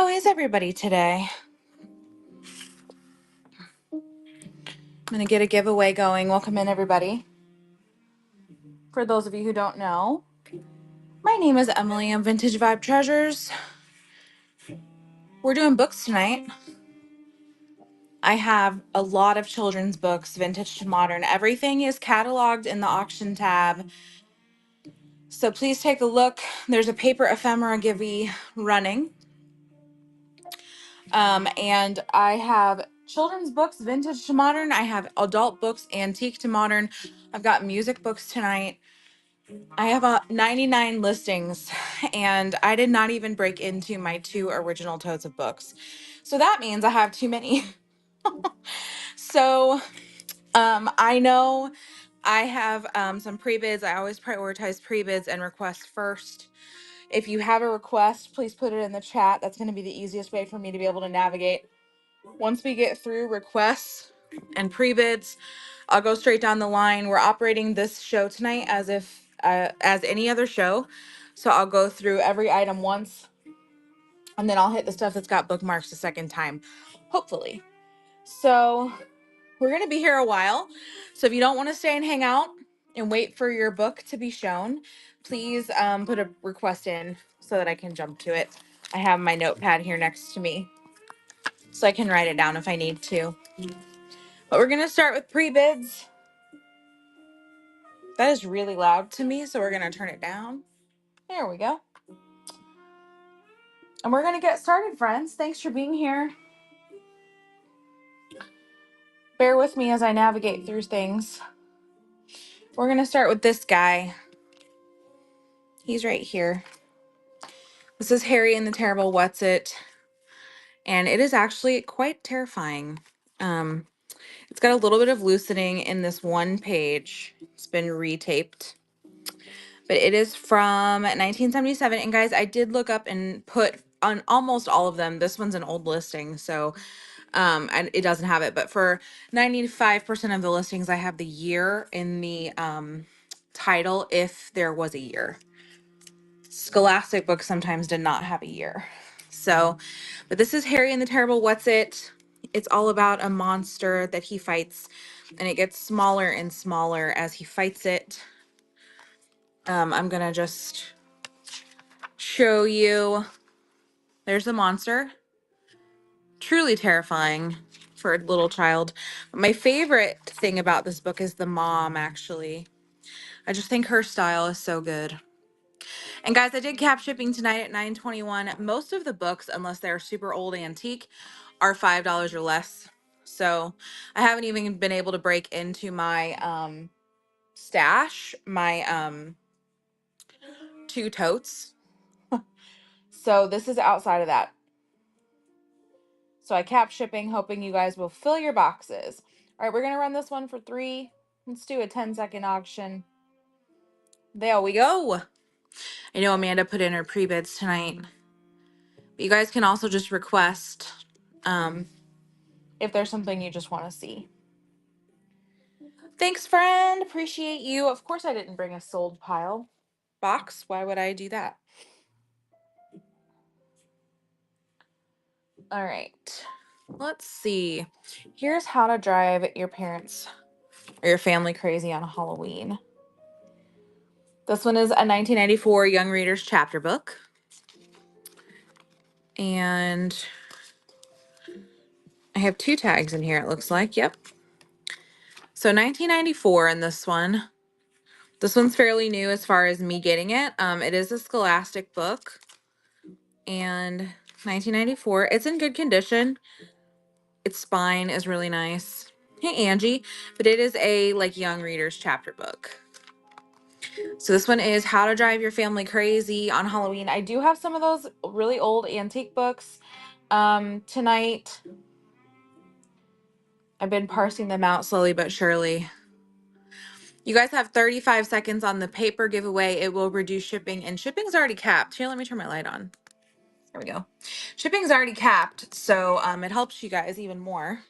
How is everybody today? I'm going to get a giveaway going. Welcome in, everybody. For those of you who don't know, my name is Emily. I'm Vintage Vibe Treasures. We're doing books tonight. I have a lot of children's books, vintage to modern. Everything is cataloged in the auction tab. So please take a look. There's a paper ephemera giveaway running. And I have children's books, vintage to modern. I have adult books, antique to modern. I've got music books tonight. I have 99 listings, and I did not even break into my 2 original totes of books. So that means I have too many. So I know I have some pre-bids. I always prioritize pre-bids and requests first. If you have a request, please put it in the chat. That's going to be the easiest way for me to be able to navigate. Once we get through requests and pre-bids, I'll go straight down the line. We're operating this show tonight as if as any other show. So I'll go through every item once, and then I'll hit the stuff that's got bookmarks a second time, hopefully. So we're going to be here a while. So if you don't want to stay and hang out and wait for your book to be shown, please put a request in so that I can jump to it. I have my notepad here next to me, so I can write it down if I need to. But we're going to start with pre-bids. That is really loud to me, so we're going to turn it down. There we go. And we're going to get started, friends. Thanks for being here. Bear with me as I navigate through things. We're going to start with this guy. He's right here. This is Harry and the Terrible What's-It. And it is actually quite terrifying. It's got a little bit of loosening in this one page. It's been retaped. But it is from 1977. And guys, I did look up and put on almost all of them. This one's an old listing, so and it doesn't have it. But for 95% of the listings, I have the year in the title if there was a year. Scholastic books sometimes did not have a year. So, but this is Harry and the Terrible What's-It. It's all about a monster that he fights, and it gets smaller and smaller as he fights it. I'm gonna just show you. There's the monster. Truly terrifying for a little child. My favorite thing about this book is the mom, actually. I just think her style is so good. And guys, I did cap shipping tonight at $9.21. Most of the books, unless they're super old antique, are $5 or less. So I haven't even been able to break into my stash, my 2 totes. So this is outside of that. So I cap shipping, hoping you guys will fill your boxes. All right, we're going to run this one for 3. Let's do a 10-second auction. There we go. I know Amanda put in her pre-bids tonight. But you guys can also just request if there's something you just want to see. Thanks, friend. Appreciate you. Of course I didn't bring a sold pile box. Why would I do that? All right. Let's see. Here's how to drive your parents or your family crazy on Halloween. This one is a 1994 Young Readers chapter book. And I have 2 tags in here, it looks like. Yep. So 1994 in this one. This one's fairly new as far as me getting it. It is a Scholastic book. And 1994. It's in good condition. Its spine is really nice. Hey, Angie. But it is a Young Readers chapter book. So this one is How to Drive Your Family Crazy on Halloween. I do have some of those really old antique books. Tonight, I've been parsing them out slowly but surely. You guys have 35 seconds on the paper giveaway. It will reduce shipping, and shipping's already capped. Here, let me turn my light on. There we go. Shipping's already capped, so it helps you guys even more.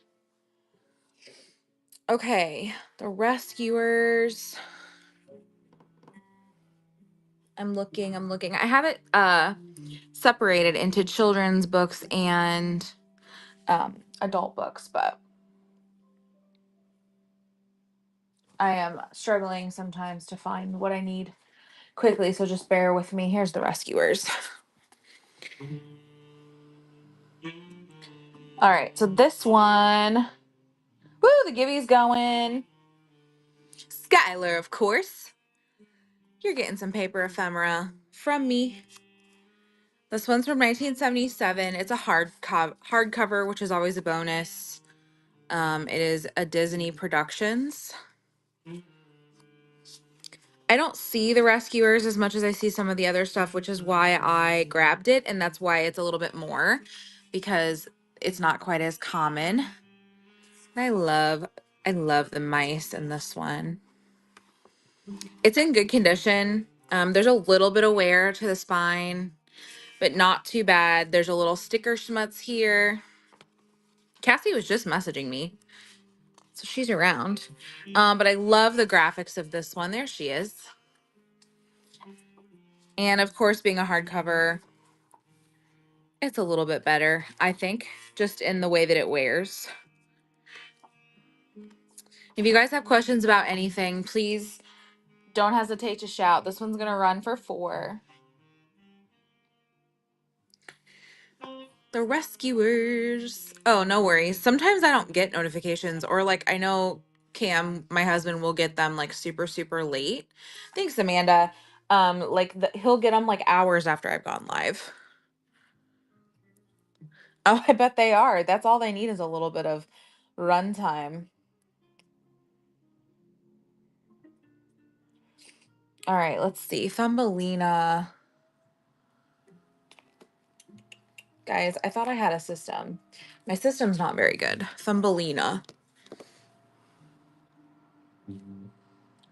Okay, The Rescuers. I'm looking. I have it separated into children's books and adult books, but I am struggling sometimes to find what I need quickly, so just bear with me. Here's The Rescuers. All right, so this one, woo, the Gibby's going. Skylar, of course. You're getting some paper ephemera from me. This one's from 1977. It's a hardcover, which is always a bonus. It is a Disney Productions. I don't see The Rescuers as much as I see some of the other stuff, which is why I grabbed it, and that's why it's a little bit more, because it's not quite as common. I love the mice in this one. It's in good condition. There's a little bit of wear to the spine, but not too bad. There's a little sticker schmutz here. Cassie was just messaging me, so she's around. But I love the graphics of this one. There she is. And of course, being a hardcover, it's a little bit better, I think, just in the way that it wears. If you guys have questions about anything, please don't hesitate to shout. This one's going to run for $4. The Rescuers. Oh, no worries. Sometimes I don't get notifications, or like I know Cam, my husband, will get them like super, super late. Thanks, Amanda. He'll get them like hours after I've gone live. Oh, I bet they are. That's all they need is a little bit of runtime. All right, let's see. Thumbelina. Guys, I thought I had a system. My system's not very good. Thumbelina.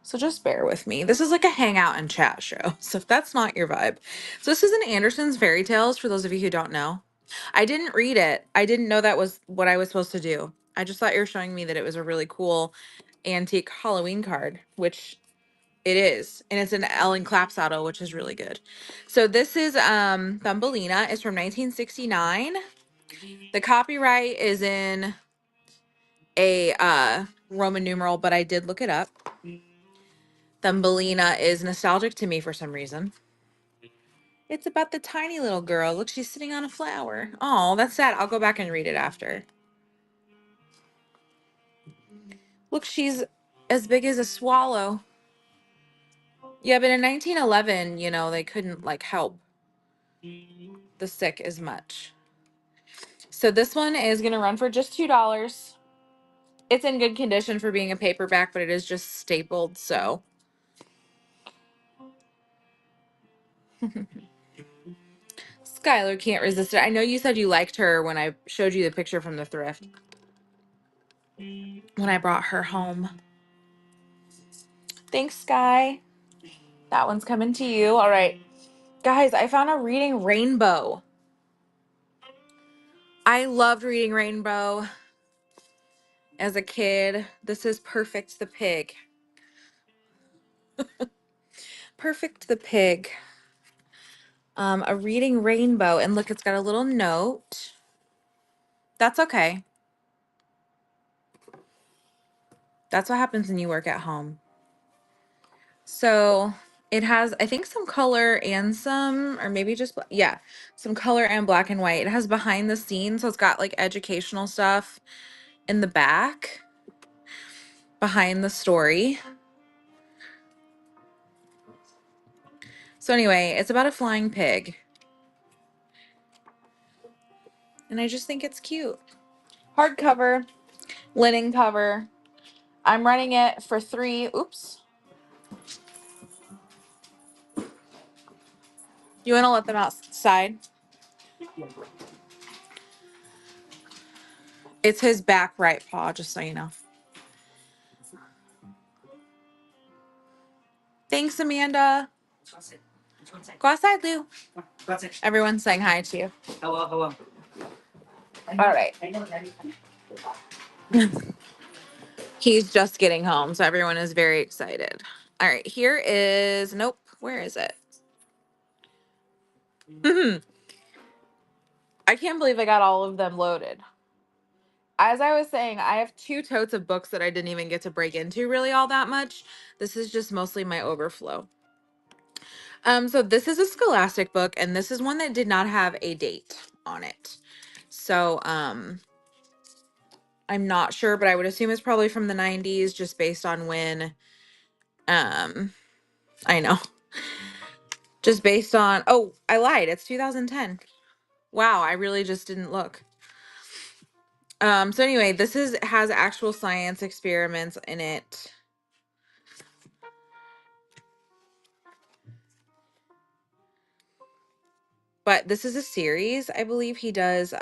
So just bear with me. This is like a hangout and chat show. So if that's not your vibe. So this is an Andersen's Fairy Tales, for those of you who don't know. I didn't read it. I didn't know that was what I was supposed to do. I just thought you were showing me that it was a really cool antique Halloween card, which it is. And it's an Ellen Clapsaddle, which is really good. So this is Thumbelina. It's from 1969. The copyright is in a Roman numeral, but I did look it up. Thumbelina is nostalgic to me for some reason. It's about the tiny little girl. Look, she's sitting on a flower. Oh, that's sad. I'll go back and read it after. Look, she's as big as a swallow. Yeah, but in 1911, they couldn't like help the sick as much. So this one is going to run for just $2. It's in good condition for being a paperback, but it is just stapled, so. Skylar can't resist it. I know you said you liked her when I showed you the picture from the thrift. When I brought her home. Thanks, Sky. That one's coming to you. All right. Guys, I found a Reading Rainbow. I loved reading Rainbow as a kid. This is Perfect the Pig. Perfect the Pig. A Reading Rainbow. And look, it's got a little note. That's okay. That's what happens when you work at home. So it has, I think, some color and some, or maybe just, yeah, some color and black and white. It has behind the scenes. So it's got like educational stuff in the back behind the story. So anyway, it's about a flying pig. And I just think it's cute. Hardcover, linen cover. I'm running it for $3. Oops. You want to let them outside? It's his back right paw, just so you know. Thanks, Amanda. Go outside, Lou. Everyone's saying hi to you. Hello. All right. He's just getting home, so everyone is very excited. All right, here is, nope, where is it? I can't believe I got all of them loaded. As I was saying, I have 2 totes of books that I didn't even get to break into really all that much. This is just mostly my overflow. So this is a Scholastic book, and this is one that did not have a date on it. So, I'm not sure, but I would assume it's probably from the 90s just based on when, I know. Just based on, oh, I lied. It's 2010. Wow, I really just didn't look. So anyway, this has actual science experiments in it. But this is a series. I believe he does,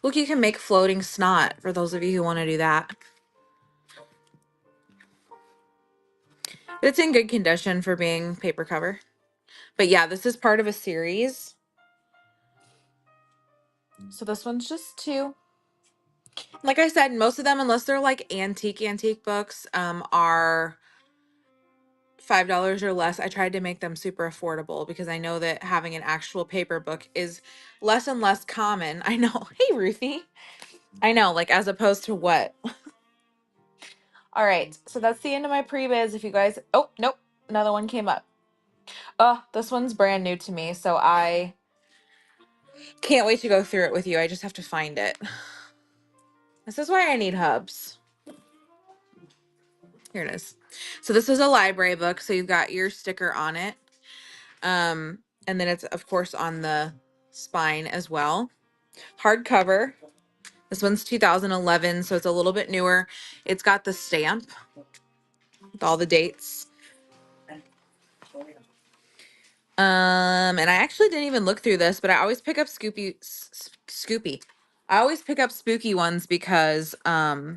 look, you can make floating snot for those of you who want to do that. It's in good condition for being paper cover. But yeah, this is part of a series. So this one's just 2. Like I said, most of them, unless they're like antique books, are $5 or less. I tried to make them super affordable because I know that having an actual paper book is less and less common. I know. Hey, Ruthie. I know, like as opposed to what? All right. So that's the end of my pre-biz. If you guys, oh, nope. Another one came up. Oh, this one's brand new to me. So I can't wait to go through it with you. I just have to find it. This is why I need hubs. Here it is. So this is a library book. So you've got your sticker on it. And then it's of course on the spine as well. Hardcover. This one's 2011, so it's a little bit newer. It's got the stamp with all the dates. And I actually didn't even look through this, but I always pick up Scoopy. I always pick up spooky ones because I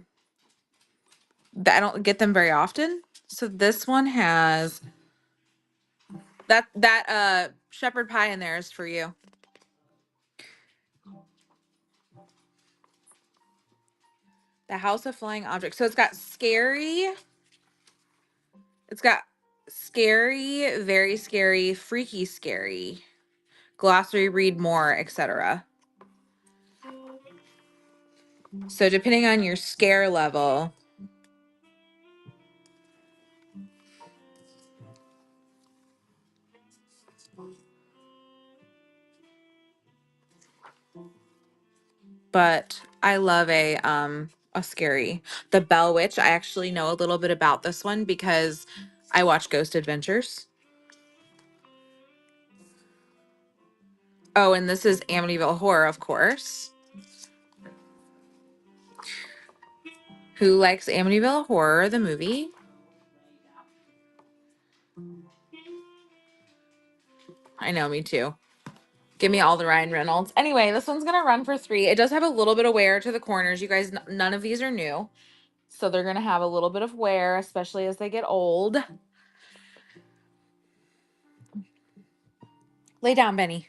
don't get them very often. So this one has that shepherd pie in there is for you. The House of Flying Objects. So it's got scary, very scary, freaky scary, glossary, read more, etc. So depending on your scare level, but I love a scary. The Bell Witch, I actually know a little bit about this one because I watch Ghost Adventures. Oh, and this is Amityville Horror, of course. Who likes Amityville Horror, the movie? I know, me too. Give me all the Ryan Reynolds. Anyway, this one's gonna run for 3. It does have a little bit of wear to the corners. You guys, none of these are new. So they're gonna have a little bit of wear, especially as they get old. Lay down, Benny.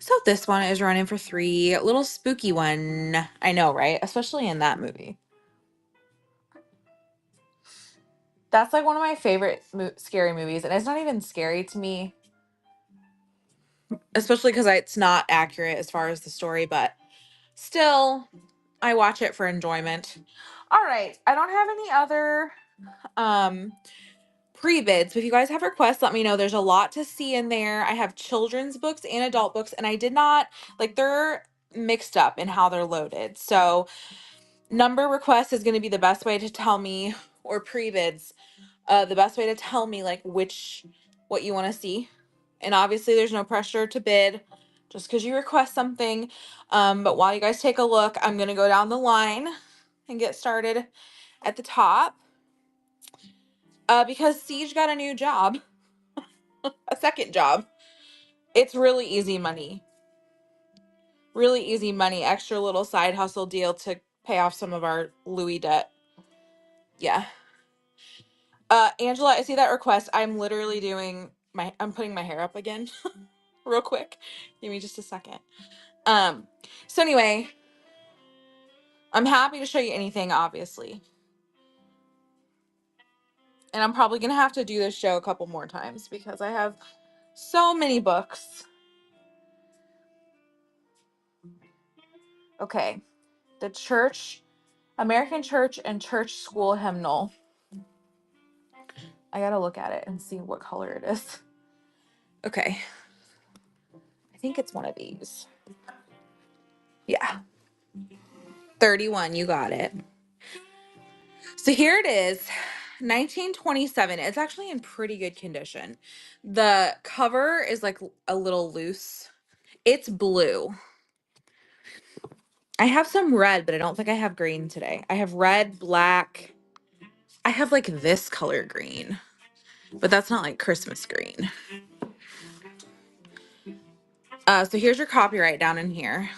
So this one is running for 3. A little spooky one. I know, right? Especially in that movie. That's like one of my favorite scary movies. And it's not even scary to me. Especially because it's not accurate as far as the story. But still, I watch it for enjoyment. All right. I don't have any other pre-bids. But if you guys have requests, let me know. There's a lot to see in there. I have children's books and adult books. And I did not, like, they're mixed up in how they're loaded. So number request is going to be the best way to tell me, or pre-bids, the best way to tell me like what you want to see. And obviously there's no pressure to bid just because you request something. But while you guys take a look, I'm going to go down the line and get started at the top. Because Siege got a new job, a second job. It's really easy money. Really easy money. Extra little side hustle deal to pay off some of our Louis debt. Yeah. Angela, I see that request. I'm literally I'm putting my hair up again real quick. Give me just a second. So anyway, I'm happy to show you anything, obviously. And I'm probably going to have to do this show a couple more times because I have so many books. Okay. The church, American Church and Church School Hymnal. I got to look at it and see what color it is. Okay. I think it's one of these. Yeah. 31, you got it. So here it is, 1927. It's actually in pretty good condition. The cover is like a little loose. It's blue. I have some red, but I don't think I have green today. I have red, black. I have like this color green, but that's not like Christmas green. So here's your copyright down in here.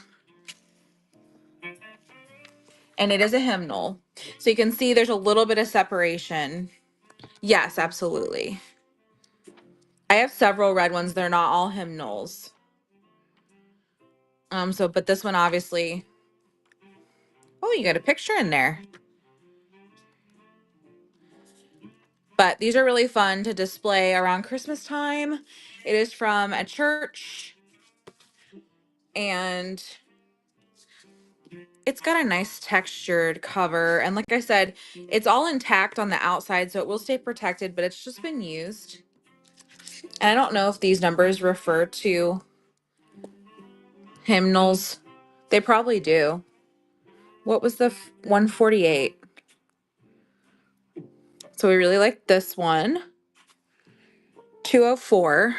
And it is a hymnal. So you can see there's a little bit of separation. Yes, absolutely. I have several red ones. They're not all hymnals. But this one obviously, oh, you got a picture in there. But these are really fun to display around Christmas time. It is from a church and it's got a nice textured cover. And like I said, it's all intact on the outside, so it will stay protected, but it's just been used. And I don't know if these numbers refer to hymnals. They probably do. What was the 148? So we really like this one. 204.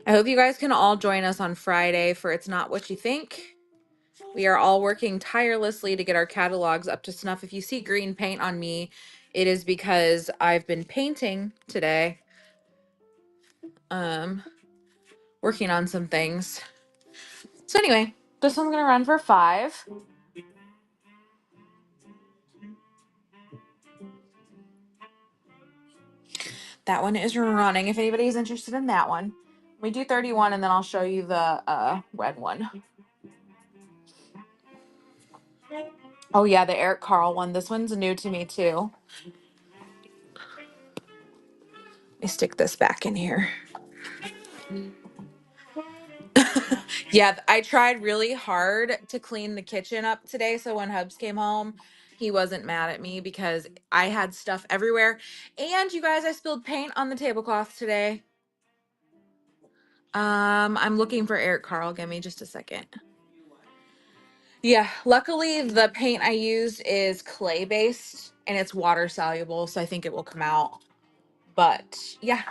I hope you guys can all join us on Friday for It's Not What You Think. We are all working tirelessly to get our catalogs up to snuff. If you see green paint on me, it is because I've been painting today. Working on some things. So anyway, this one's gonna run for 5. That one is running. If anybody's interested in that one, we do 31, and then I'll show you the red one. Oh yeah, the Eric Carle one. This one's new to me too. Let me stick this back in here. Yeah, I tried really hard to clean the kitchen up today, so when Hubs came home, he wasn't mad at me because I had stuff everywhere. And you guys, I spilled paint on the tablecloth today. I'm looking for Eric Carle. Give me just a second. Yeah, luckily the paint I used is clay based and it's water soluble, so I think it will come out. But yeah,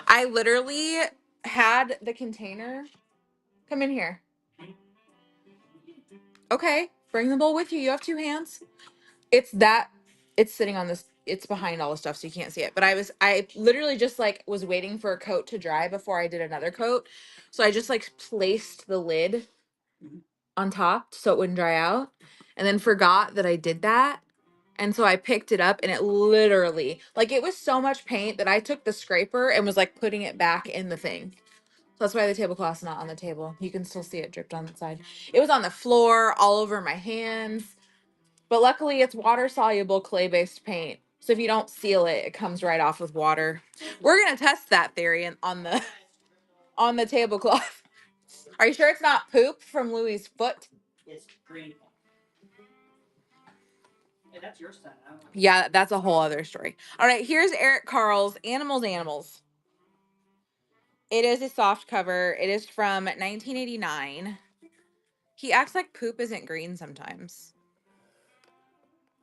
I literally had the container. Come in here. Okay, bring the bowl with you. You have 2 hands. It's sitting on this, it's behind all the stuff so you can't see it. But I literally just like was waiting for a coat to dry before I did another coat. So I just like placed the lid on top so it wouldn't dry out and then forgot that I did that. And so I picked it up and it literally, like it was so much paint that I took the scraper and was like putting it back in the thing. So that's why the tablecloth's not on the table. You can still see it dripped on the side. It was on the floor, all over my hands. But luckily it's water soluble clay based paint. So if you don't seal it, it comes right off with water. We're gonna test that theory on the on the tablecloth. Are you sure it's not poop from Louie's foot? It's green. Hey, that's your son. Yeah, that's a whole other story. All right, here's Eric Carle's Animals Animals. It is a soft cover. It is from 1989. He acts like poop isn't green sometimes.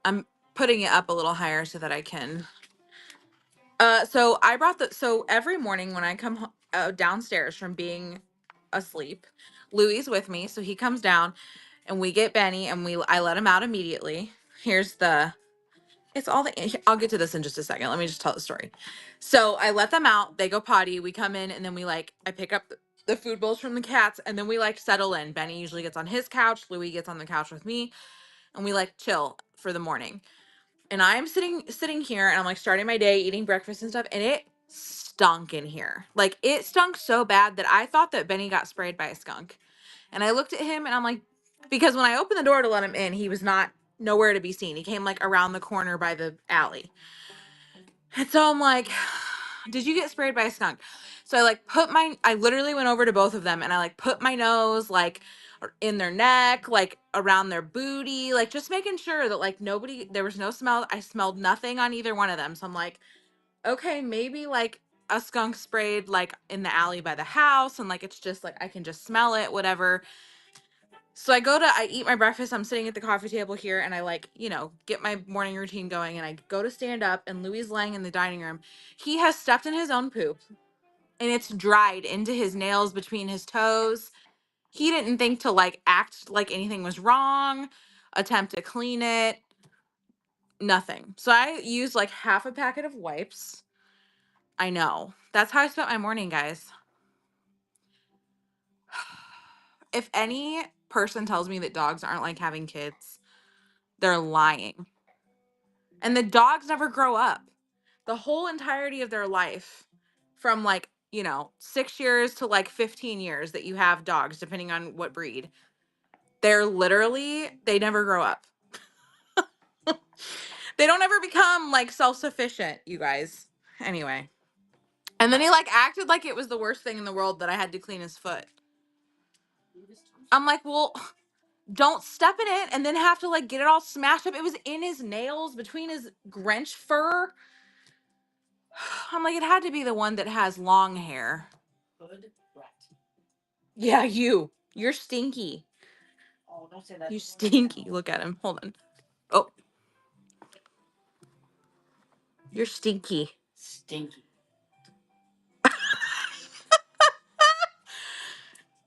I'm putting it up a little higher so that I can. So I brought so every morning when I come downstairs from being asleep, Louie's with me, so he comes down and we get Benny and I let him out immediately. Here's the It's all the, I'll get to this in just a second. Let me just tell the story. So I let them out. They go potty. We come in and then I pick up the food bowls from the cats and then we like settle in. Benny usually gets on his couch. Louis gets on the couch with me and we like chill for the morning. And I'm sitting here and I'm like starting my day, eating breakfast and stuff. And it stunk in here. Like it stunk so bad that I thought that Benny got sprayed by a skunk. And I looked at him and I'm like, because when I opened the door to let him in, he was not nowhere to be seen. He came like around the corner by the alley. And so I'm like, did you get sprayed by a skunk? So I literally went over to both of them and I like put my nose like in their neck, like around their booty, like just making sure that like there was no smell. I smelled nothing on either one of them. So I'm like, okay, maybe like a skunk sprayed like in the alley by the house and like it's just like I can just smell it, whatever. So I eat my breakfast. I'm sitting at the coffee table here and I like, get my morning routine going and I go to stand up and Louis is laying in the dining room. He has stepped in his own poop and it's dried into his nails between his toes. He didn't think to like act like anything was wrong, attempt to clean it, nothing. So I used like half a packet of wipes. I know. That's how I spent my morning, guys. If any person tells me that dogs aren't like having kids, they're lying. And the dogs never grow up. The whole entirety of their life, from like, 6 years to like 15 years that you have dogs, depending on what breed, they never grow up. They don't ever become like self-sufficient, you guys. Anyway. And then he like acted like it was the worst thing in the world that I had to clean his foot. I'm like, well, don't step in it and then have to like get it all smashed up. It was in his nails, between his Grinch fur. I'm like, it had to be the one that has long hair. Hood rat. Yeah, you're stinky. Oh, don't say that. You stinky. Look at him. Hold on. Oh, you're stinky. Stinky.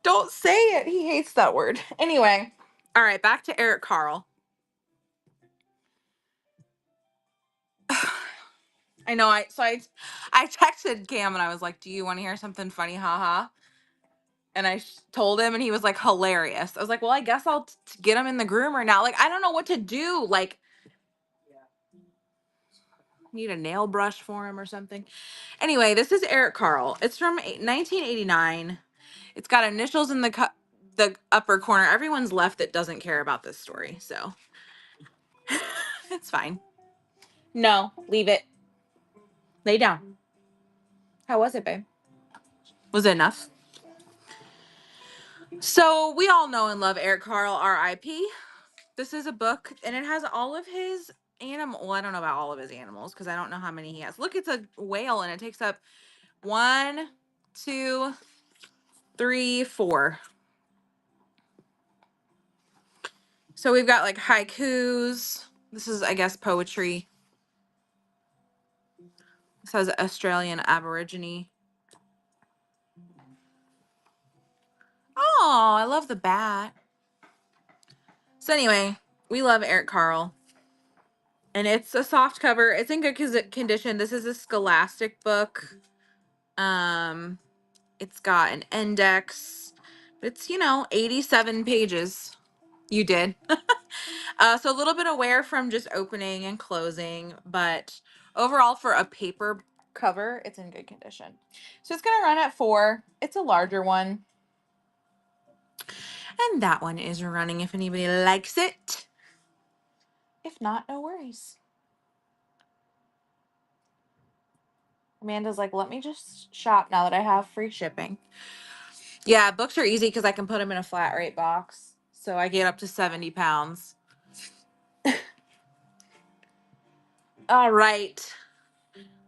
Don't say it. He hates that word. Anyway, all right, back to Eric Carle. I know. I texted Cam and I was like, "Do you want to hear something funny? Haha." And I told him, and he was like, "Hilarious." I was like, "Well, I guess I'll get him in the groomer now. Like, I don't know what to do. Like, need a nail brush for him or something." Anyway, this is Eric Carle. It's from 1989. It's got initials in the upper corner. Everyone's left that doesn't care about this story, so it's fine. No, leave it. Lay down. How was it, babe? Was it enough? So we all know and love Eric Carle, R.I.P. This is a book, and it has all of his animal. Well, I don't know about all of his animals because I don't know how many he has. Look, it's a whale, and it takes up 1, 2, 3, 4. So we've got like haikus. This is, I guess, poetry. This has Australian Aborigine. Oh, I love the bat. So anyway, we love Eric Carle. And it's a soft cover. It's in good condition. This is a Scholastic book. It's got an index. It's, 87 pages. You did. So a little bit of wear from just opening and closing, but overall for a paper cover, it's in good condition. So it's going to run at 4. It's a larger one. And that one is running if anybody likes it. If not, no worries. Amanda's like, let me just shop now that I have free shipping. Yeah, books are easy because I can put them in a flat rate box. So I get up to 70 pounds. All right.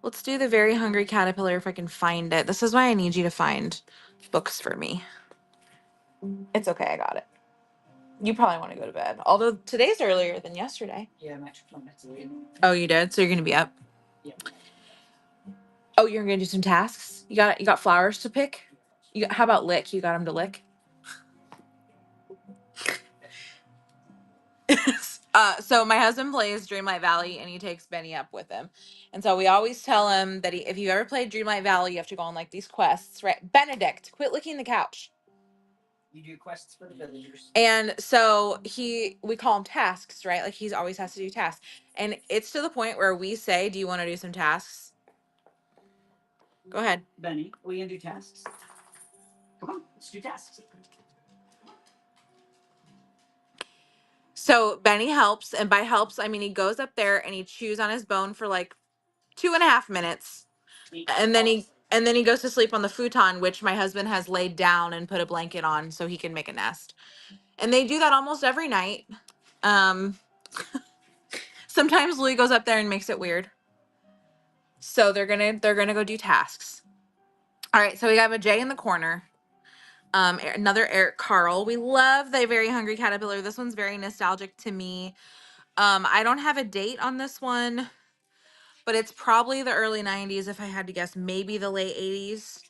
Let's do the Very Hungry Caterpillar if I can find it. This is why I need you to find books for me. It's okay, I got it. You probably want to go to bed. Although today's earlier than yesterday. Yeah, I'm actually playing next week. Oh, you did? So you're gonna be up? Yeah. Oh, you're gonna do some tasks? You got flowers to pick? How about lick? You got them to lick? So my husband plays Dreamlight Valley and he takes Benny up with him. And so we always tell him that if you ever played Dreamlight Valley, you have to go on like these quests, right? Benedict, quit licking the couch. You do quests for the villagers. And so we call them tasks, right? Like he's always has to do tasks. And it's to the point where we say, do you want to do some tasks? Go ahead. Benny, we gonna do tasks. Come on, let's do tasks. So Benny helps, and by helps, I mean he goes up there and he chews on his bone for like 2.5 minutes, and then he goes to sleep on the futon, which my husband has laid down and put a blanket on so he can make a nest. And they do that almost every night. Um, Sometimes Louis goes up there and makes it weird. So they're gonna go do tasks. All right, so we have a Jay in the corner. Another Eric Carl. We love the Very Hungry Caterpillar. This one's very nostalgic to me. I don't have a date on this one, but it's probably the early 90s if I had to guess, maybe the late 80s.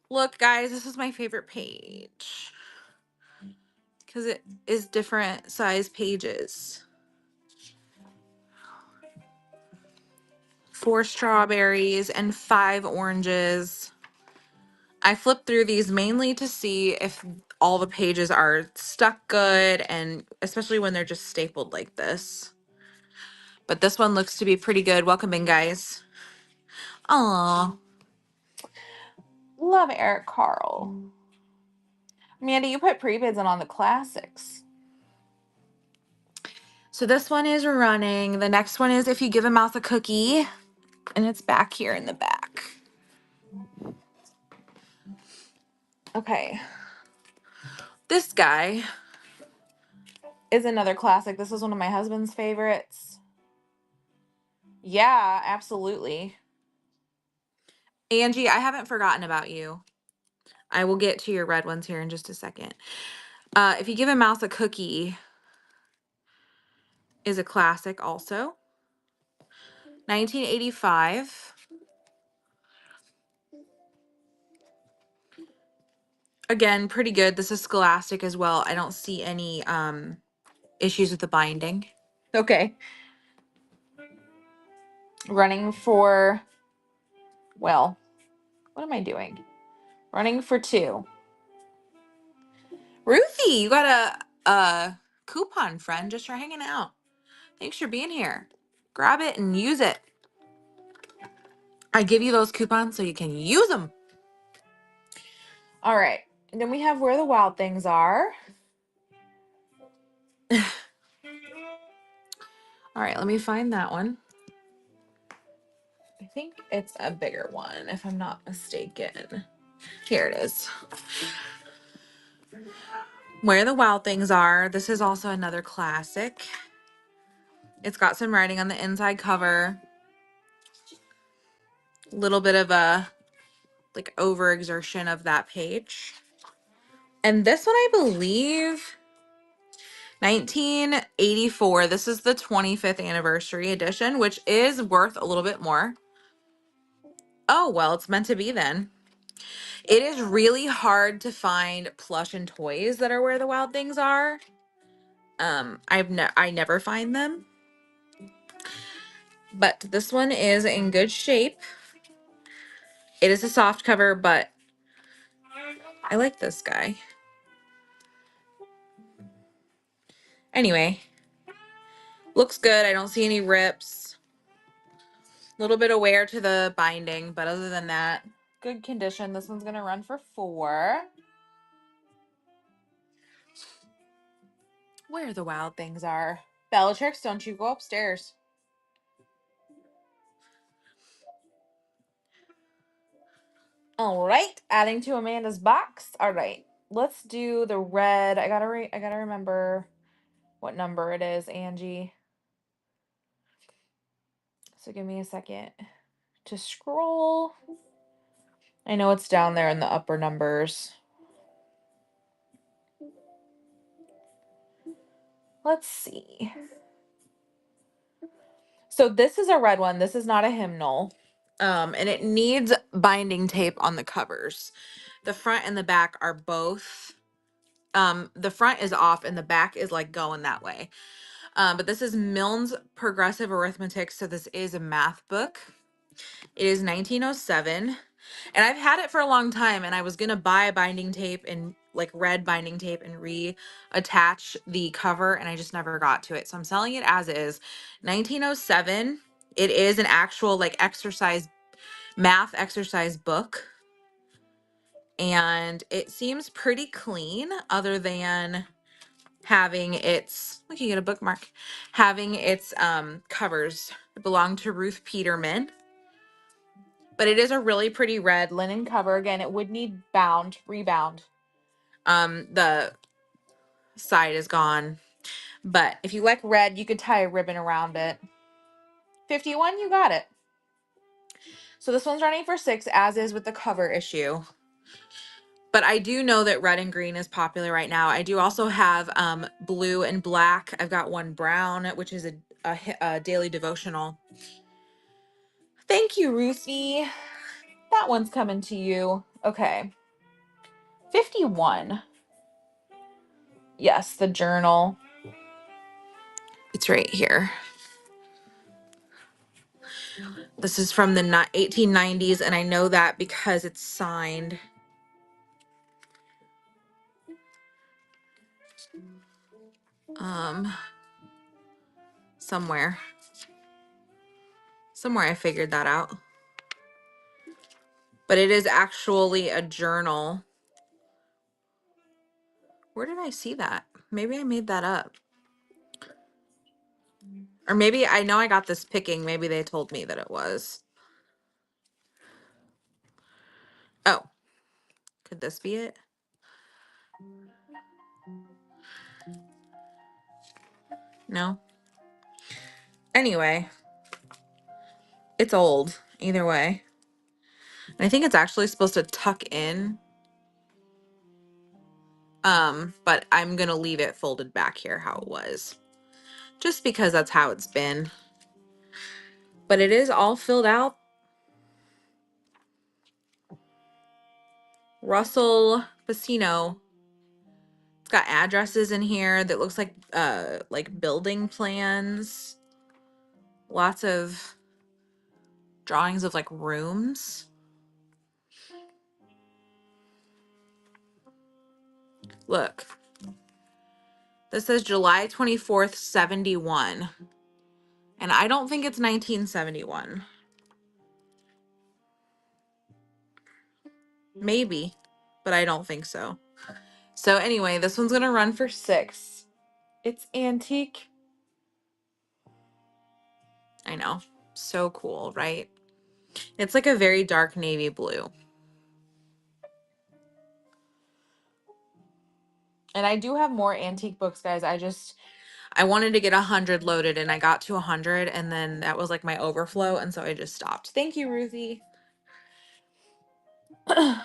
Look, guys, this is my favorite page because it is different size pages. 4 strawberries and 5 oranges. I flip through these mainly to see if all the pages are stuck good, and especially when they're just stapled like this. But this one looks to be pretty good. Welcome in, guys. Aw. Love Eric Carl. Mandy, you put prebids in on the classics. So this one is running. The next one is If You Give a Mouse a Cookie. And it's back here in the back. Okay. This guy is another classic. This is one of my husband's favorites. Yeah, absolutely. Angie, I haven't forgotten about you. I will get to your red ones here in just a second. If You Give a Mouse a Cookie is a classic also. 1985. Again, pretty good. This is Scholastic as well. I don't see any issues with the binding. Okay. Running for, well, what am I doing? Running for 2. Ruthie, you got a coupon, friend, just for hanging out. Thanks for being here. Grab it and use it. I give you those coupons so you can use them. All right. And then we have Where the Wild Things Are. All right, let me find that one. I think it's a bigger one, if I'm not mistaken. Here it is. Where the Wild Things Are. This is also another classic. It's got some writing on the inside cover. A little bit of a like overexertion of that page. And this one, I believe, 1984. This is the 25th anniversary edition, which is worth a little bit more. Oh, well, it's meant to be then. It is really hard to find plush and toys that are Where the Wild Things Are. I never find them. But this one is in good shape. It is a soft cover, but I like this guy. Anyway, looks good. I don't see any rips. A little bit of wear to the binding, but other than that, good condition. This one's going to run for 4. Where the Wild Things Are. Bellatrix, don't you go upstairs. All right, adding to Amanda's box. All right, let's do the red. I gotta remember what number it is, Angie. So give me a second to scroll. I know it's down there in the upper numbers. Let's see. So this is a red one. This is not a hymnal. And it needs binding tape on the covers. The front and the back are both. The front is off and the back is like going that way. But this is Milne's Progressive Arithmetic, so this is a math book. It is 1907, and I've had it for a long time, and I was gonna buy binding tape and like red binding tape and reattach the cover, and I just never got to it. So I'm selling it as is. 1907. It is an actual like math exercise book, and it seems pretty clean other than having its, look, you get a bookmark, having its covers. It belonged to Ruth Peterman. But it is a really pretty red linen cover. Again, it would need rebound. The side is gone. But if you like red, you could tie a ribbon around it. 51, you got it. So this one's running for 6, as is with the cover issue. But I do know that red and green is popular right now. I do also have blue and black. I've got one brown, which is a daily devotional. Thank you, Ruthie. That one's coming to you. Okay. 51. Yes, the journal. It's right here. This is from the 1890s, and I know that because it's signed. Somewhere. Somewhere I figured that out. But it is actually a journal. Where did I see that? Maybe I made that up. Or maybe I know I got this picking. Maybe they told me that it was. Oh, could this be it? No. Anyway, it's old either way. And I think it's actually supposed to tuck in. But I'm going to leave it folded back here how it was. Just because that's how it's been. But it is all filled out. Russell Pacino. It's got addresses in here that looks like building plans. Lots of drawings of like rooms. Look. This says July 24th, 71. And I don't think it's 1971. Maybe, but I don't think so. So anyway, this one's going to run for 6. It's antique. I know. So cool, right? It's like a very dark navy blue. And I do have more antique books, guys. I wanted to get 100 loaded, and I got to 100, and then that was like my overflow, and so I just stopped. Thank you, Ruthie. I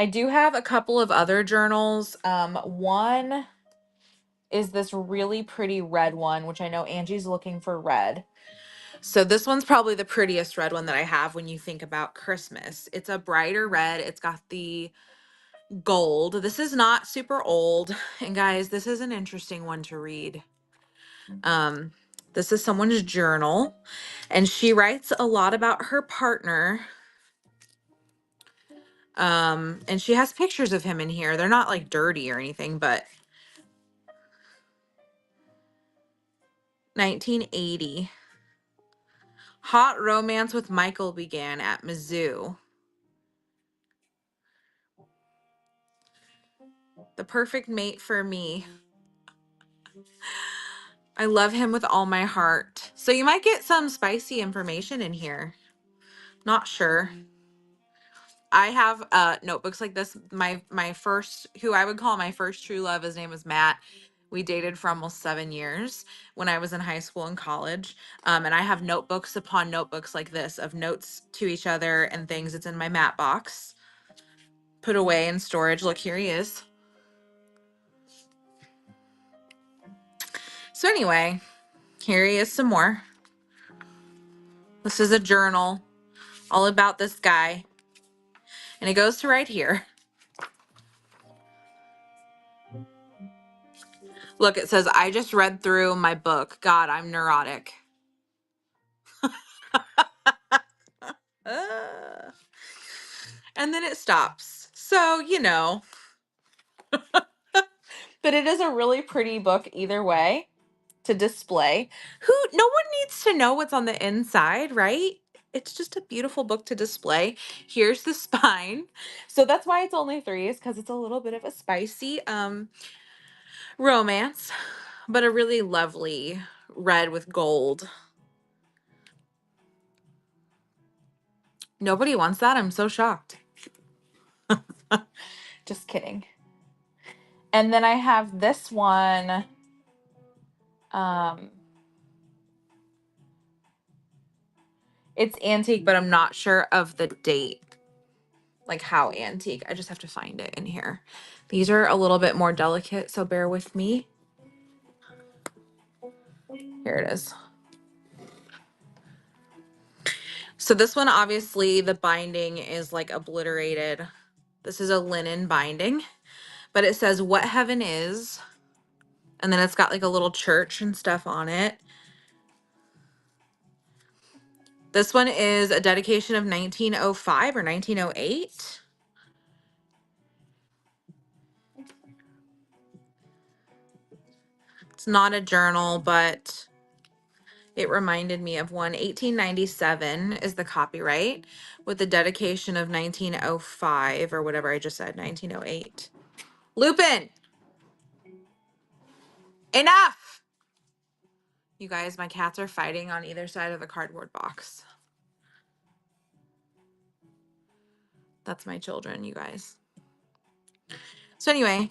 do have a couple of other journals. One is this really pretty red one, which I know Angie's looking for red. So this one's probably the prettiest red one that I have when you think about Christmas. It's a brighter red. It's got the gold. This is not super old. And guys, this is an interesting one to read. This is someone's journal, and she writes a lot about her partner. And she has pictures of him in here. They're not like dirty or anything, but 1980. Hot romance with Michael began at Mizzou. The perfect mate for me. I love him with all my heart. So you might get some spicy information in here. Not sure. I have notebooks like this. My first, who I would call my first true love, his name was Matt. We dated for almost 7 years when I was in high school and college. And I have notebooks upon notebooks like this of notes to each other and things. It's in my Matt box. Put away in storage. Look, here he is. So anyway, here he is some more. This is a journal all about this guy. And it goes to right here. Look, it says, I just read through my book. God, I'm neurotic. And then it stops. So, you know. But it is a really pretty book either way to display. No one needs to know what's on the inside, right? It's just a beautiful book to display. Here's the spine. So that's why it's only 3, is because it's a little bit of a spicy romance, but a really lovely red with gold. Nobody wants that. I'm so shocked. Just kidding. And then I have this one. It's antique, but I'm not sure of the date. Like how antique. I just have to find it in here. These are a little bit more delicate, so bear with me. Here it is. So this one, obviously, the binding is like obliterated. This is a linen binding, but it says What Heaven Is. And then it's got like a little church and stuff on it. This one is a dedication of 1905 or 1908. It's not a journal, but it reminded me of one. 1897 is the copyright with the dedication of 1905 or whatever I just said, 1908. Lupin! Enough! You guys, my cats are fighting on either side of the cardboard box. That's my children, you guys. So anyway,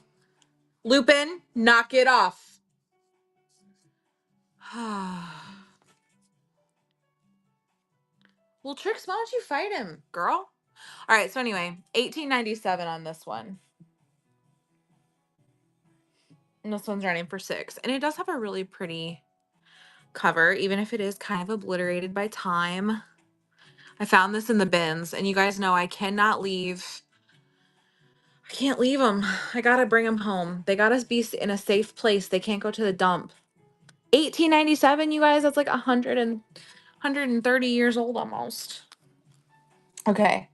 Lupin, knock it off. Well, Trix, why don't you fight him, girl? All right, so anyway, 1897 on this one. And this one's running for 6. And it does have a really pretty cover, even if it is kind of obliterated by time. I found this in the bins, and you guys know I can't leave them. I gotta bring them home. They gotta be in a safe place. They can't go to the dump. 1897, you guys, that's like 130 years old almost. Okay.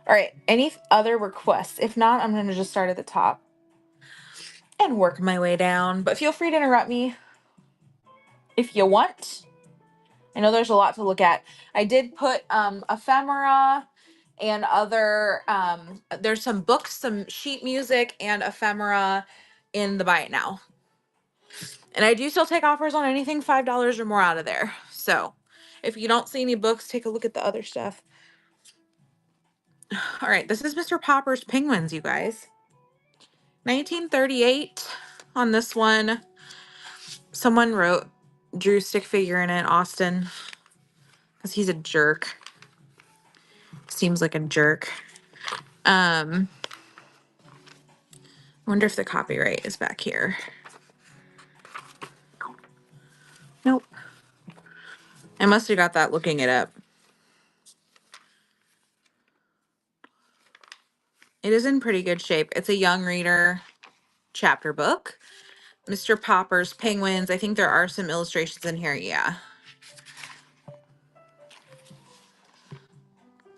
All right, any other requests? If not, I'm gonna just start at the top and work my way down. But feel free to interrupt me if you want. I know there's a lot to look at. I did put ephemera and other, there's some books, some sheet music, and ephemera in the Buy It Now. And I do still take offers on anything $5 or more out of there. So if you don't see any books, take a look at the other stuff. All right, this is Mr. Popper's Penguins, you guys. 1938 on this one. Someone drew stick figure in it, Austin, because he's a jerk. Seems like a jerk. I wonder if the copyright is back here. Nope. I must have got that looking it up. It is in pretty good shape. It's a young reader chapter book. Mr. Popper's Penguins. I think there are some illustrations in here. Yeah.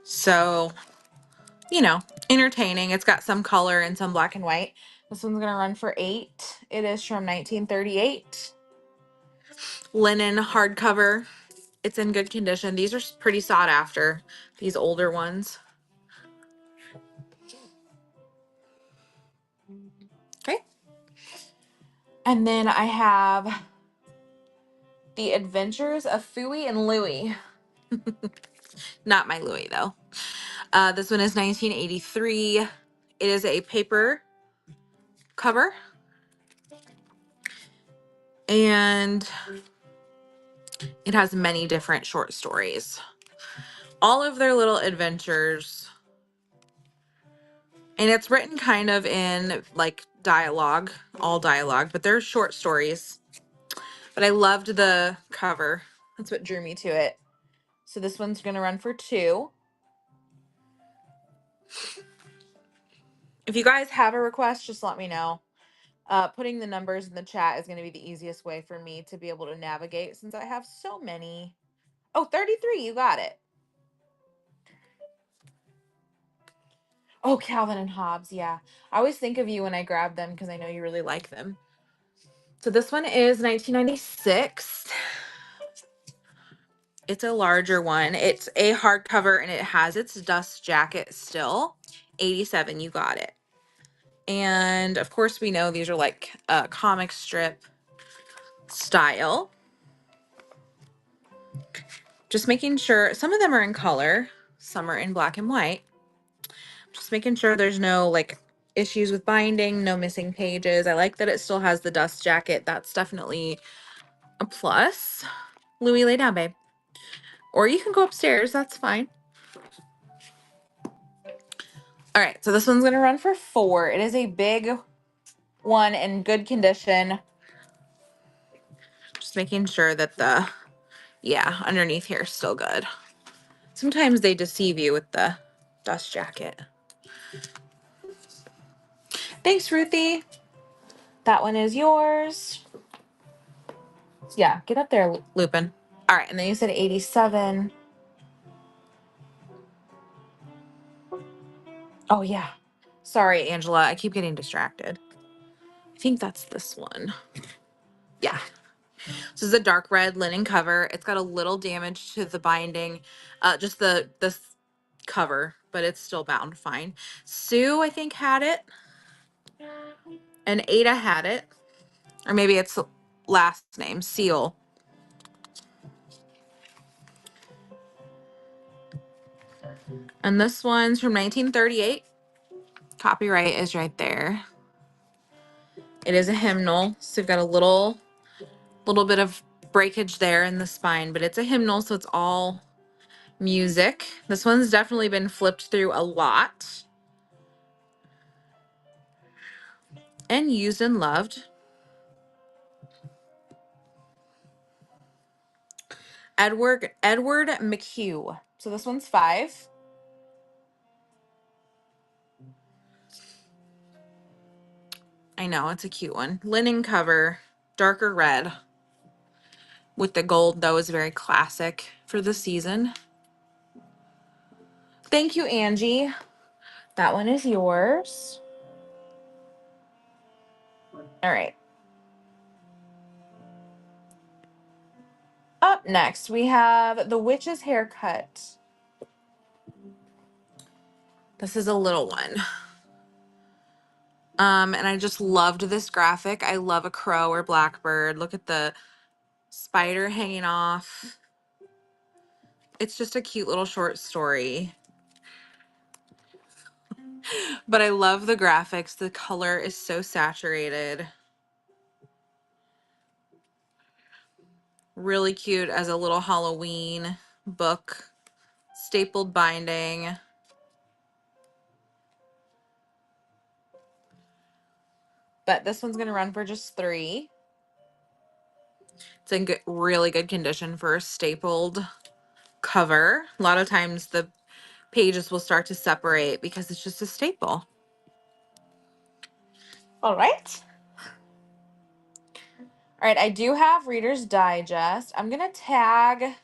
So, you know, entertaining. It's got some color and some black and white. This one's going to run for 8. It is from 1938. Linen hardcover. It's in good condition. These are pretty sought after, these older ones. Okay. And then I have The Adventures of Fooey and Louie. Not my Louie, though. This one is 1983. It is a paper cover. And it has many different short stories. All of their little adventures. And it's written kind of in like dialogue, all dialogue, but they're short stories. But I loved the cover. That's what drew me to it. So this one's going to run for 2. If you guys have a request, just let me know. Putting the numbers in the chat is going to be the easiest way for me to be able to navigate since I have so many. Oh, 33, you got it. Oh, Calvin and Hobbes, yeah. I always think of you when I grab them because I know you really like them. So this one is 1996. It's a larger one. It's a hardcover and it has its dust jacket still. 87, you got it. And of course we know these are like comic strip style. Just making sure some of them are in color, some are in black and white. Just making sure there's no like issues with binding, no missing pages. I like that it still has the dust jacket. That's definitely a plus. Louie, lay down, babe. Or you can go upstairs. That's fine. All right, so this one's gonna run for $4. It is a big one in good condition. Just making sure that the, yeah, underneath here is still good. Sometimes they deceive you with the dust jacket. Thanks, Ruthie. That one is yours. Yeah, get up there, Lupin. All right, and then you said 87. Oh, yeah. Sorry, Angela. I keep getting distracted. I think that's this one. Yeah. This is a dark red linen cover. It's got a little damage to the binding, just the cover, but it's still bound fine. Sue, I think, had it. And Ada had it. Or maybe it's last name, Seal. And this one's from 1938. Copyright is right there. It is a hymnal, so you've got a little bit of breakage there in the spine, but it's a hymnal, so it's all music. This one's definitely been flipped through a lot and used and loved. Edward McHugh. So this one's 5. I know, it's a cute one. Linen cover, darker red with the gold, though, is very classic for the season. Thank you, Angie. That one is yours. All right. Up next, we have The Witch's Haircut. This is a little one. And I just loved this graphic. I love a crow or blackbird. Look at the spider hanging off. It's just a cute little short story. But I love the graphics. The color is so saturated. Really cute as a little Halloween book. Stapled binding. But this one's going to run for just $3. It's in good, really good condition for a stapled cover. A lot of times the pages will start to separate because it's just a staple. All right. All right, I do have Reader's Digest. I'm going to tag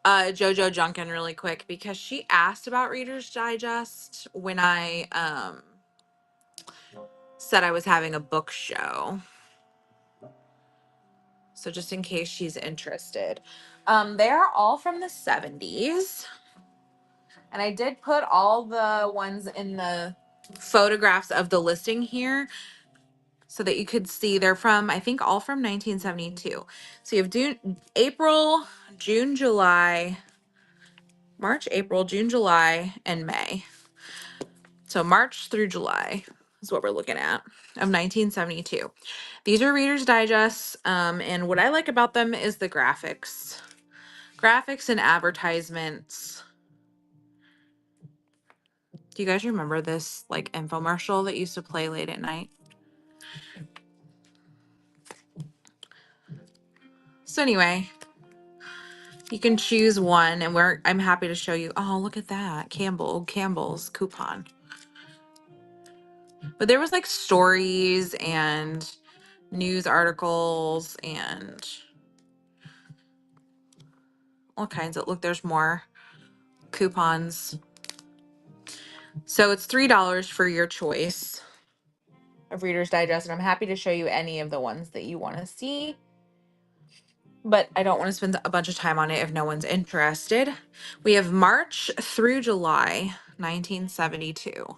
JoJo Junkin really quick because she asked about Reader's Digest when I said I was having a book show. So just in case she's interested. They are all from the 70s. And I did put all the ones in the photographs of the listing here so that you could see they're from, I think, all from 1972. So you have April, June, July, March, April, June, July, and May. So March through July is what we're looking at of 1972. These are Reader's Digest, and what I like about them is the graphics. Graphics and advertisements. Do you guys remember this like infomercial that used to play late at night? So anyway, you can choose one, and I'm happy to show you. Oh, look at that. Campbell's coupon. But there was like stories and news articles and all kinds of, look, there's more coupons. So it's $3 for your choice of Reader's Digest, and I'm happy to show you any of the ones that you want to see. but I don't want to spend a bunch of time on it if no one's interested. We have March through July 1972.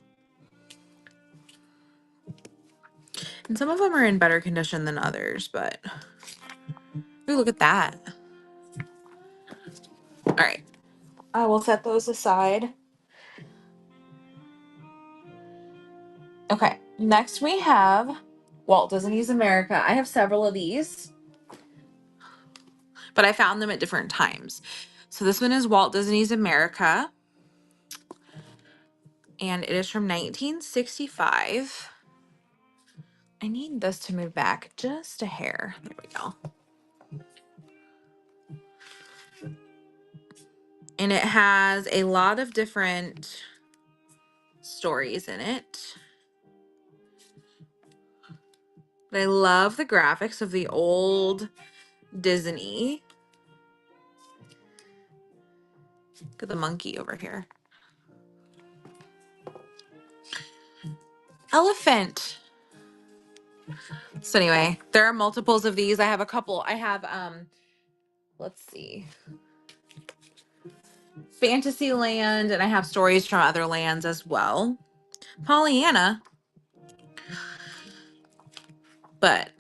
And some of them are in better condition than others, but ooh, look at that. All right. I will set those aside. Okay. Next we have Walt Disney's America. I have several of these, but I found them at different times. So this one is Walt Disney's America, and it is from 1965. I need this to move back just a hair. There we go. And it has a lot of different stories in it. But I love the graphics of the old Disney. Look at the monkey over here. Elephant. So anyway, there are multiples of these. I have a couple. I have let's see, Fantasyland, and I have stories from other lands as well. Pollyanna. But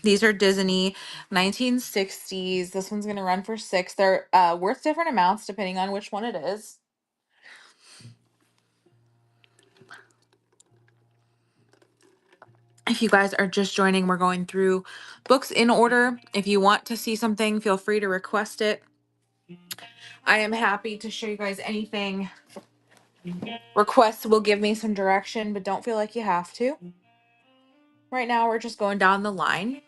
these are Disney 1960s. This one's gonna run for $6. They're worth different amounts depending on which one it is. If you guys are just joining, we're going through books in order. If you want to see something, feel free to request it. I am happy to show you guys anything. Requests will give me some direction, but don't feel like you have to. Right now, we're just going down the line.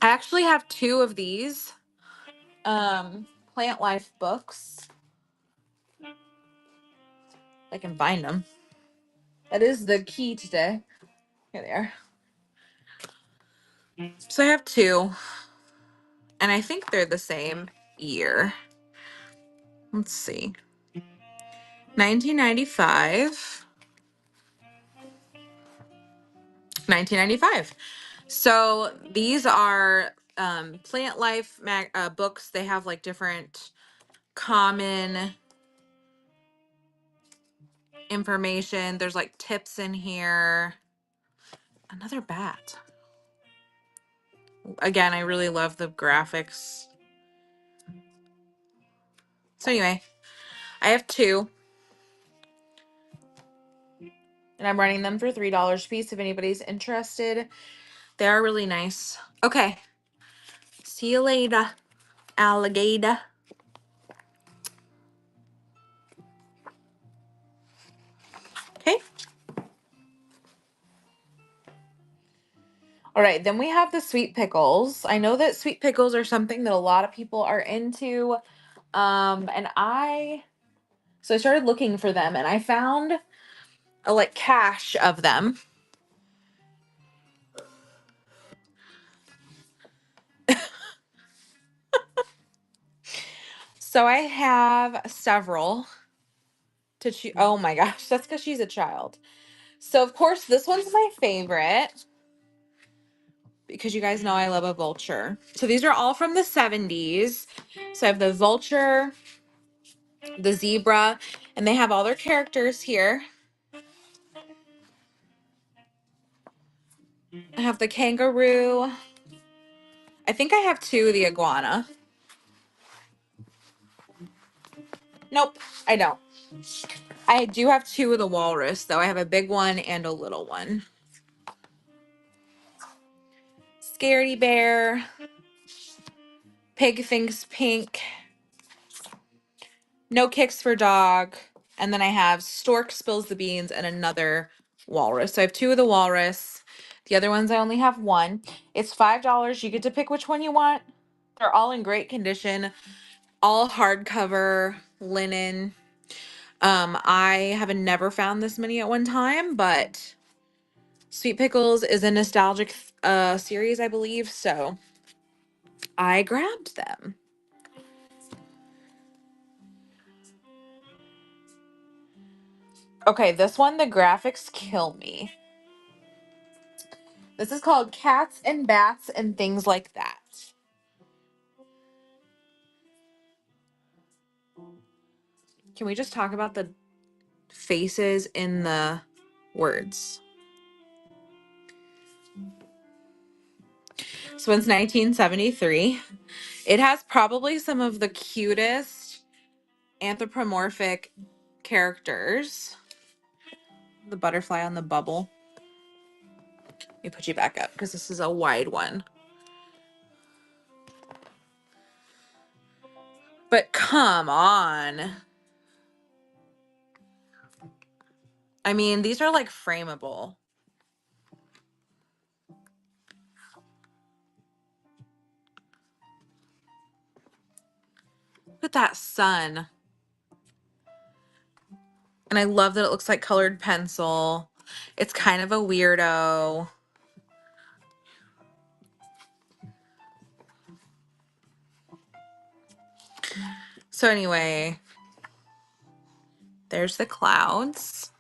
I actually have 2 of these Plant Life books. I can find them. That is the key today. Here they are. So I have 2, and I think they're the same year. Let's see. 1995. 1995. So these are Plant Life books. They have like different common information. There's like tips in here. Another bat. Again, I really love the graphics. So anyway, I have 2. And I'm running them for $3 a piece if anybody's interested. They are really nice. Okay. See you later, alligator. Okay. All right, then we have the sweet pickles. I know that sweet pickles are something that a lot of people are into. And so I started looking for them, and I found a like cache of them. So I have several to choose. Oh my gosh, that's because she's a child. So of course this one's my favorite because you guys know I love a vulture. So these are all from the 70s. So I have the vulture, the zebra, and they have all their characters here. I have the kangaroo. I think I have 2 of the iguana. Nope, I don't. I do have 2 of the walrus, though. I have a big one and a little one. Scaredy bear. Pig thinks pink. No kicks for dog. And then I have stork spills the beans and another walrus. So I have 2 of the walrus. The other ones I only have 1. It's $5. You get to pick which one you want. They're all in great condition. All hardcover, linen. I have never found this many at one time, but Sweet Pickles is a nostalgic series, I believe, so I grabbed them. Okay, this one, the graphics kill me. This is called Cats and Bats and Things Like That. Can we just talk about the faces in the words? So it's 1973. It has probably some of the cutest anthropomorphic characters. The butterfly on the bubble. Let me put you back up because this is a wide one. But come on. I mean, these are like frameable. Look at that sun. And I love that it looks like colored pencil. It's kind of a weirdo. So anyway, there's the clouds.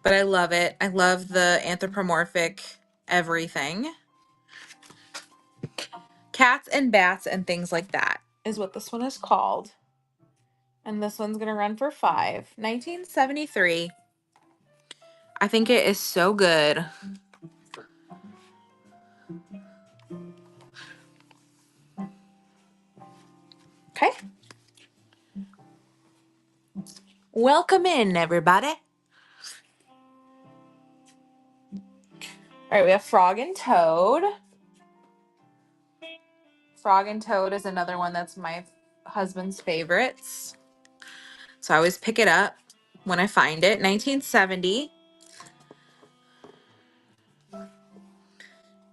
But I love it. I love the anthropomorphic everything. Cats and bats and things like that is what this one is called. And this one's going to run for 5. 1973. I think it is so good. Okay. Welcome in, everybody. All right, we have Frog and Toad. Frog and Toad is another one that's my husband's favorites. So I always pick it up when I find it. 1970.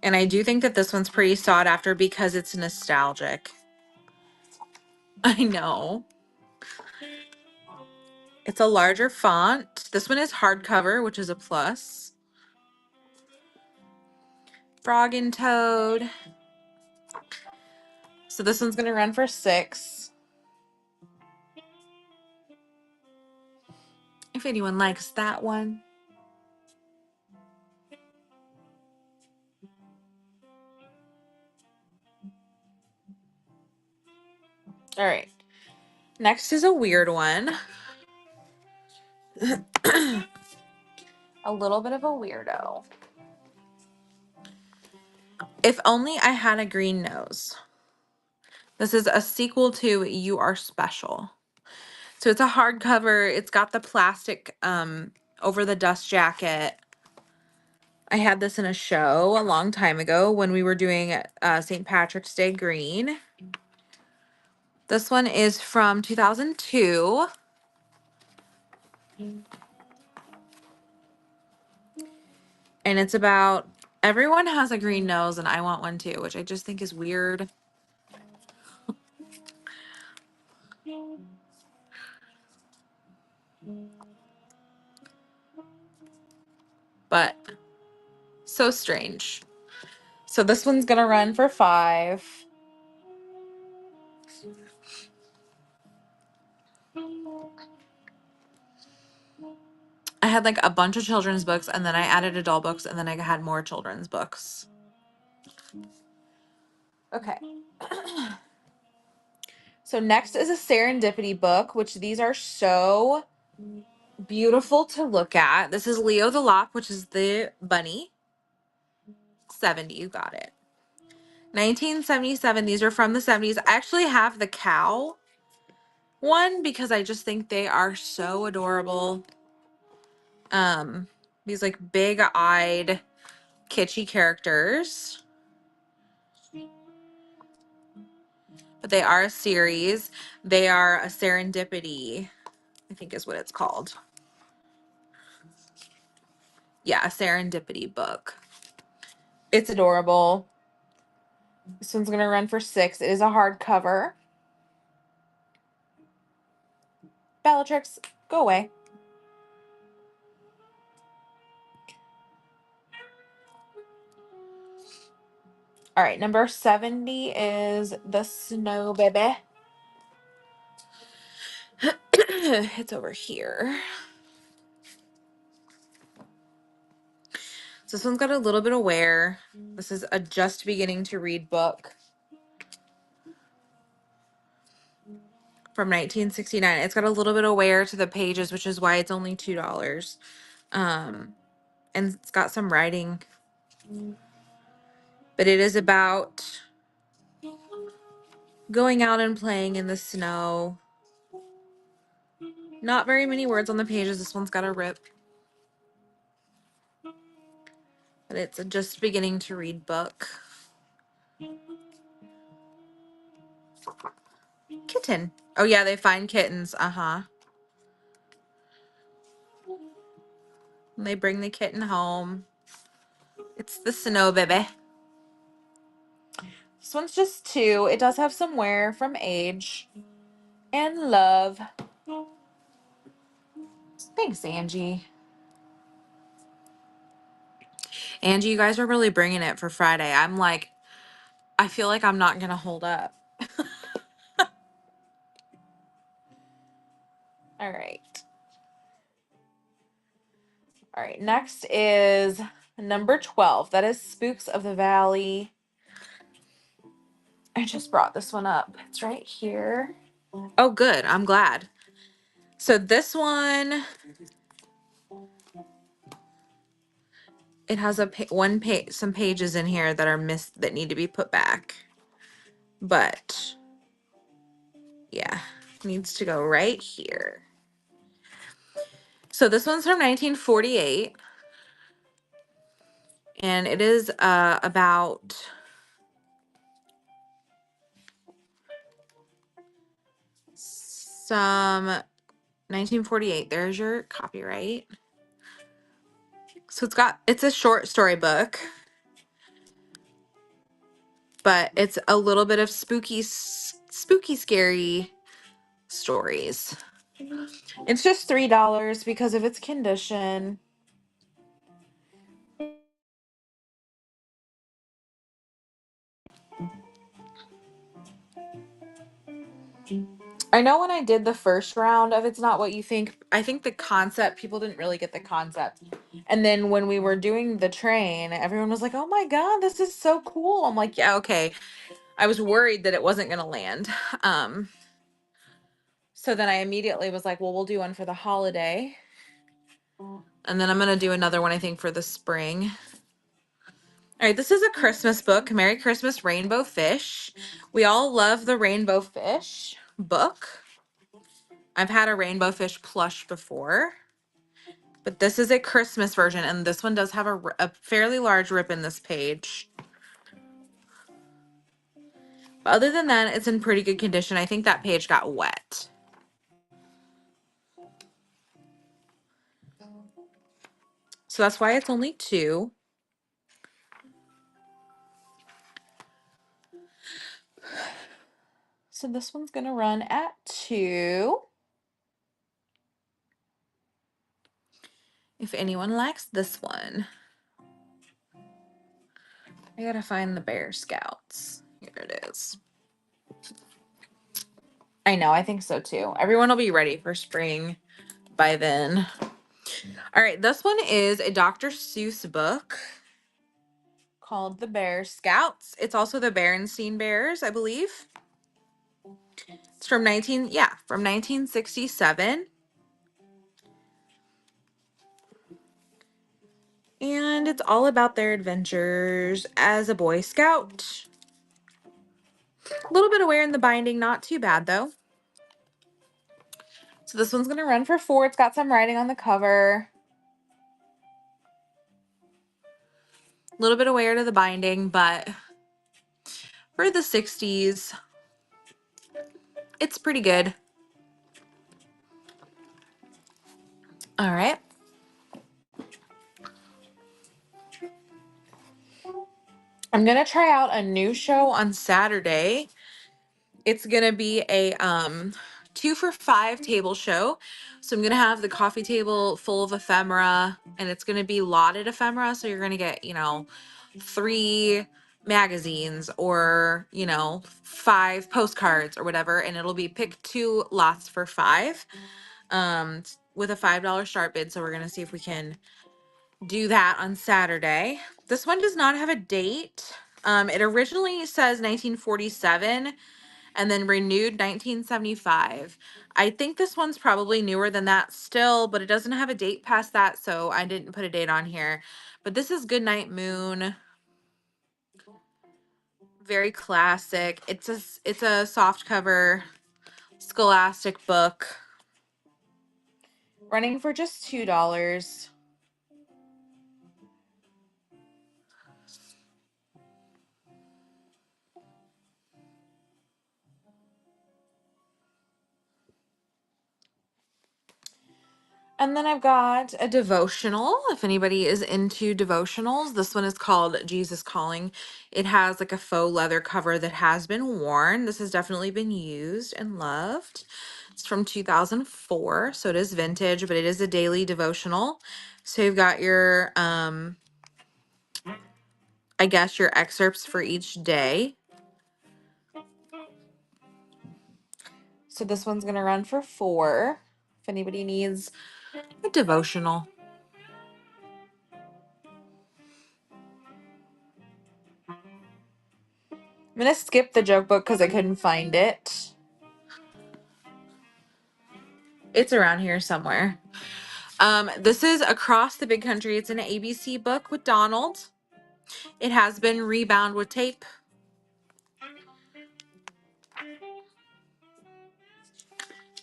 And I do think that this one's pretty sought after because it's nostalgic. I know. It's a larger font. This one is hardcover, which is a plus. Frog and Toad. So this one's going to run for 6. If anyone likes that one. All right. Next is a weird one. A little bit of a weirdo. If Only I Had a Green Nose. This is a sequel to You Are Special. So it's a hardcover. It's got the plastic over the dust jacket. I had this in a show a long time ago when we were doing St. Patrick's Day Green. This one is from 2002. And it's about everyone has a green nose and I want one too, which I just think is weird. But so strange. So this one's going to run for 5. I had like a bunch of children's books and then I added adult books and then I had more children's books. Okay. So next is a serendipity book, which these are so beautiful to look at. This is Leo the Lock, which is the bunny. 70, you got it. 1977, these are from the 70s. I actually have the cow one because I just think they are so adorable. These like big-eyed kitschy characters. But they are a series. They are a serendipity, I think is what it's called. Yeah, a serendipity book. It's adorable. This one's going to run for 6. It is a hardcover. Bellatrix, go away. All right, number 70 is The Snow Baby. It's over here. So this one's got a little bit of wear. This is a just beginning to read book. from 1969. It's got a little bit of wear to the pages, which is why it's only $2. And it's got some writing, but it is about going out and playing in the snow. Not very many words on the pages. This one's got a rip, but it's a just beginning to read book. Kitten. Oh yeah, they find kittens. Uh-huh. And they bring the kitten home. It's the snow baby. This one's just 2. It does have some wear from age and love. Thanks, Angie. Angie, you guys are really bringing it for Friday. I'm like, I feel like I'm not going to hold up. All right. All right. Next is number 12. That is Spooks of the Valley. I just brought this one up. It's right here. Oh, good. I'm glad. So this one, it has a some pages in here that are missed that need to be put back. But yeah, needs to go right here. So this one's from 1948, and it is about some 1948. There's your copyright. So it's a short story book, but it's a little bit of spooky, scary stories. It's just $3 because of its condition. I know when I did the first round of It's Not What You Think, I think the concept, people didn't really get the concept. And then when we were doing the train, everyone was like, oh my God, this is so cool. I'm like, yeah, okay. I was worried that it wasn't going to land. So then I immediately was like, well, we'll do one for the holiday. And then I'm going to do another one, I think, for the spring. All right, this is a Christmas book. Merry Christmas, Rainbow Fish. We all love the Rainbow Fish book. I've had a Rainbow Fish plush before, but this is a Christmas version, and this one does have a fairly large rip in this page. But other than that, it's in pretty good condition. I think that page got wet. So that's why it's only 2. So this one's going to run at 2. If anyone likes this one. I gotta find the Bear Scouts. Here it is. I know, I think so too. Everyone will be ready for spring by then. All right, this one is a Dr. Seuss book called The Bear Scouts. It's also the Berenstain Bears, I believe. It's from 1967. And it's all about their adventures as a Boy Scout. A little bit of wear in the binding, not too bad though. So this one's gonna run for 4. It's got some writing on the cover. A little bit of wear to the binding, but for the 60s, it's pretty good. All right. I'm going to try out a new show on Saturday. It's going to be a 2 for $5 table show. So I'm going to have the coffee table full of ephemera, and it's going to be lotted ephemera. So you're going to get, 3 magazines or, 5 postcards or whatever. And it'll be pick 2 lots for 5 with a $5 start bid. So we're going to see if we can do that on Saturday. This one does not have a date. It originally says 1947, And then renewed 1975. I think this one's probably newer than that still, but it doesn't have a date past that, so I didn't put a date on here. But this is Goodnight Moon. Very classic. It's a soft cover Scholastic book. Running for just $2. And then I've got a devotional. If anybody is into devotionals, this one is called Jesus Calling. It has like a faux leather cover that has been worn. This has definitely been used and loved. It's from 2004, so it is vintage, but it is a daily devotional. So you've got your I guess your excerpts for each day. So this one's going to run for 4 if anybody needs a devotional. I'm going to skip the joke book because I couldn't find it. It's around here somewhere. This is Across the Big Country. It's an ABC book with Donald. It has been rebound with tape.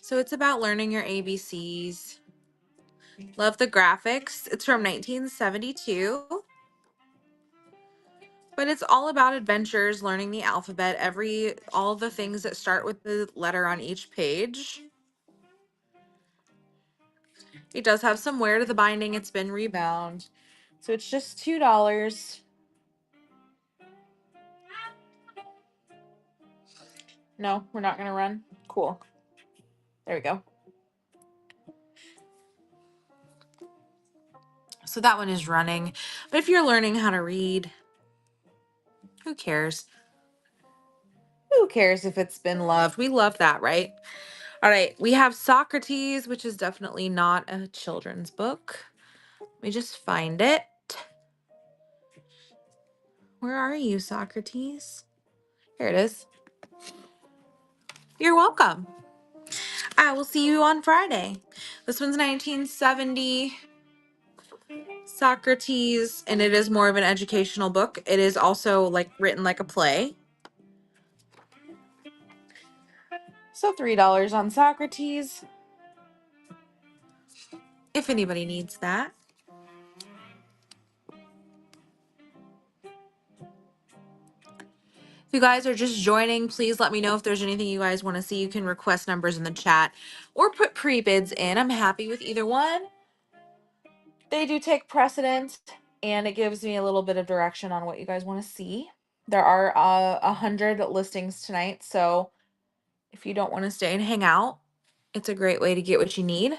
So it's about learning your ABCs. Love the graphics. It's from 1972. But it's all about adventures, learning the alphabet, all the things that start with the letter on each page. It does have some wear to the binding. It's been rebound. So it's just $2. No, we're not going to run. Cool. There we go. So that one is running. But if you're learning how to read, who cares? Who cares if it's been loved? We love that, right? All right. We have Socrates, which is definitely not a children's book. Let me just find it. Where are you, Socrates? Here it is. You're welcome. I will see you on Friday. This one's 1970. Socrates, and it is more of an educational book. It is also like written like a play. So $3 on Socrates. If anybody needs that. If you guys are just joining, please let me know if there's anything you guys want to see. You can request numbers in the chat or put pre-bids in. I'm happy with either one. They do take precedence, and it gives me a little bit of direction on what you guys want to see. There are 100 listings tonight, so if you don't want to stay and hang out, it's a great way to get what you need.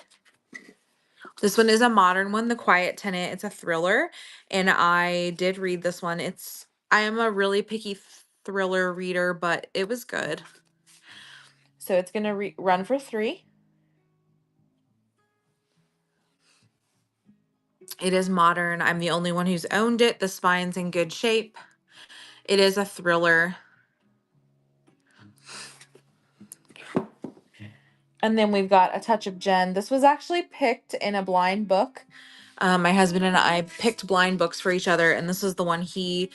This one is a modern one, The Quiet Tenant. It's a thriller, and I did read this one. I am a really picky thriller reader, but it was good. So it's going to run for 3. It is modern. I'm the only one who's owned it. The spine's in good shape. It is a thriller. And then we've got A Touch of Jen. This was actually picked in a blind book. My husband and I picked blind books for each other, and this was the one he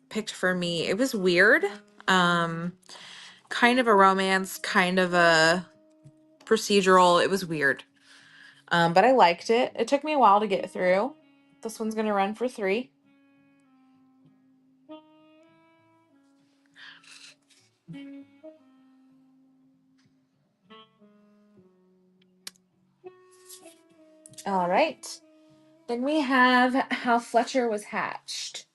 picked for me. It was weird. Kind of a romance, kind of a procedural. It was weird. But I liked it. It took me a while to get through. This one's going to run for 3. All right. Then we have How Fletcher Was Hatched.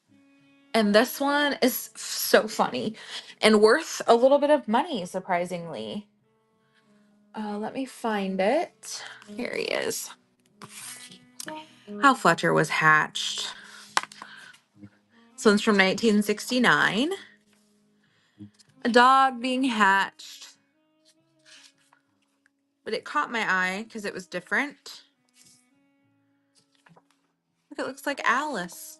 And this one is so funny and worth a little bit of money, surprisingly. Let me find it. Here he is. How Fletcher Was Hatched. This one's from 1969. A dog being hatched. But it caught my eye because it was different. Look, it looks like Alice.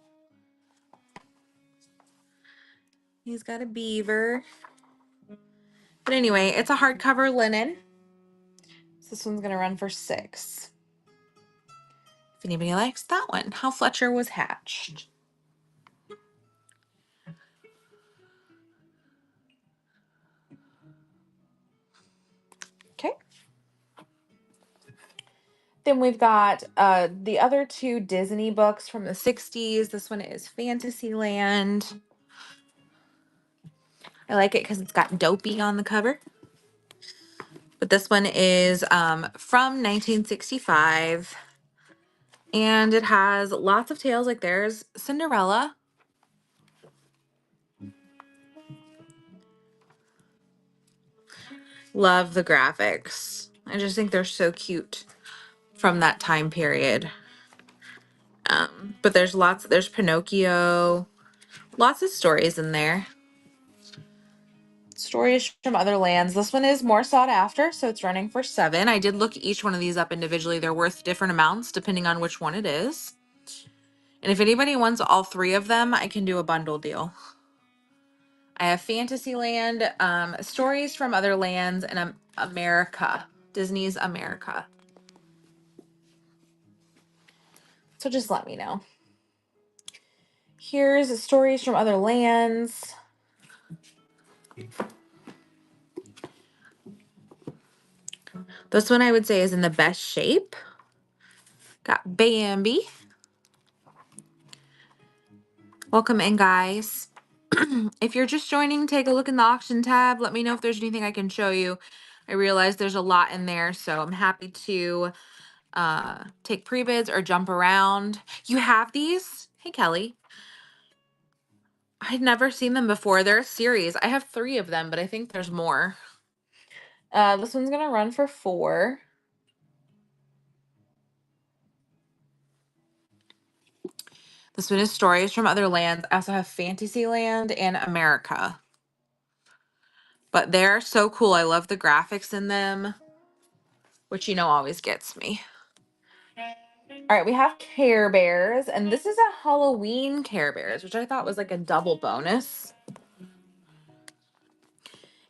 He's got a beaver. But anyway, it's a hardcover linen. So this one's going to run for $6. If anybody likes that one, How Fletcher Was Hatched. Okay. Then we've got the other two Disney books from the 60s. This one is Fantasyland. I like it because it's got Dopey on the cover. But this one is from 1965. And it has lots of tales. Like there's Cinderella. Love the graphics. I just think they're so cute from that time period. But there's Pinocchio, lots of stories in there. Stories from Other Lands. This one is more sought after, so it's running for $7. I did look each one of these up individually. They're worth different amounts depending on which one it is. And if anybody wants all 3 of them, I can do a bundle deal. I have Fantasyland, Stories from Other Lands, and America. Disney's America. So just let me know. Here's Stories from Other Lands. This one I would say is in the best shape. Got Bambi. Welcome in, guys. If you're just joining, take a look in the auction tab. Let me know if there's anything I can show you. I realize there's a lot in there, so I'm happy to take pre-bids or jump around. You have these? Hey, Kelly. I'd never seen them before. They're a series. I have 3 of them, but I think there's more. This one's going to run for $4. This one is Stories from Other Lands. I also have Fantasyland and America. But they're so cool. I love the graphics in them, which always gets me. All right, we have Care Bears, and this is a Halloween Care Bears, which I thought was like a double bonus.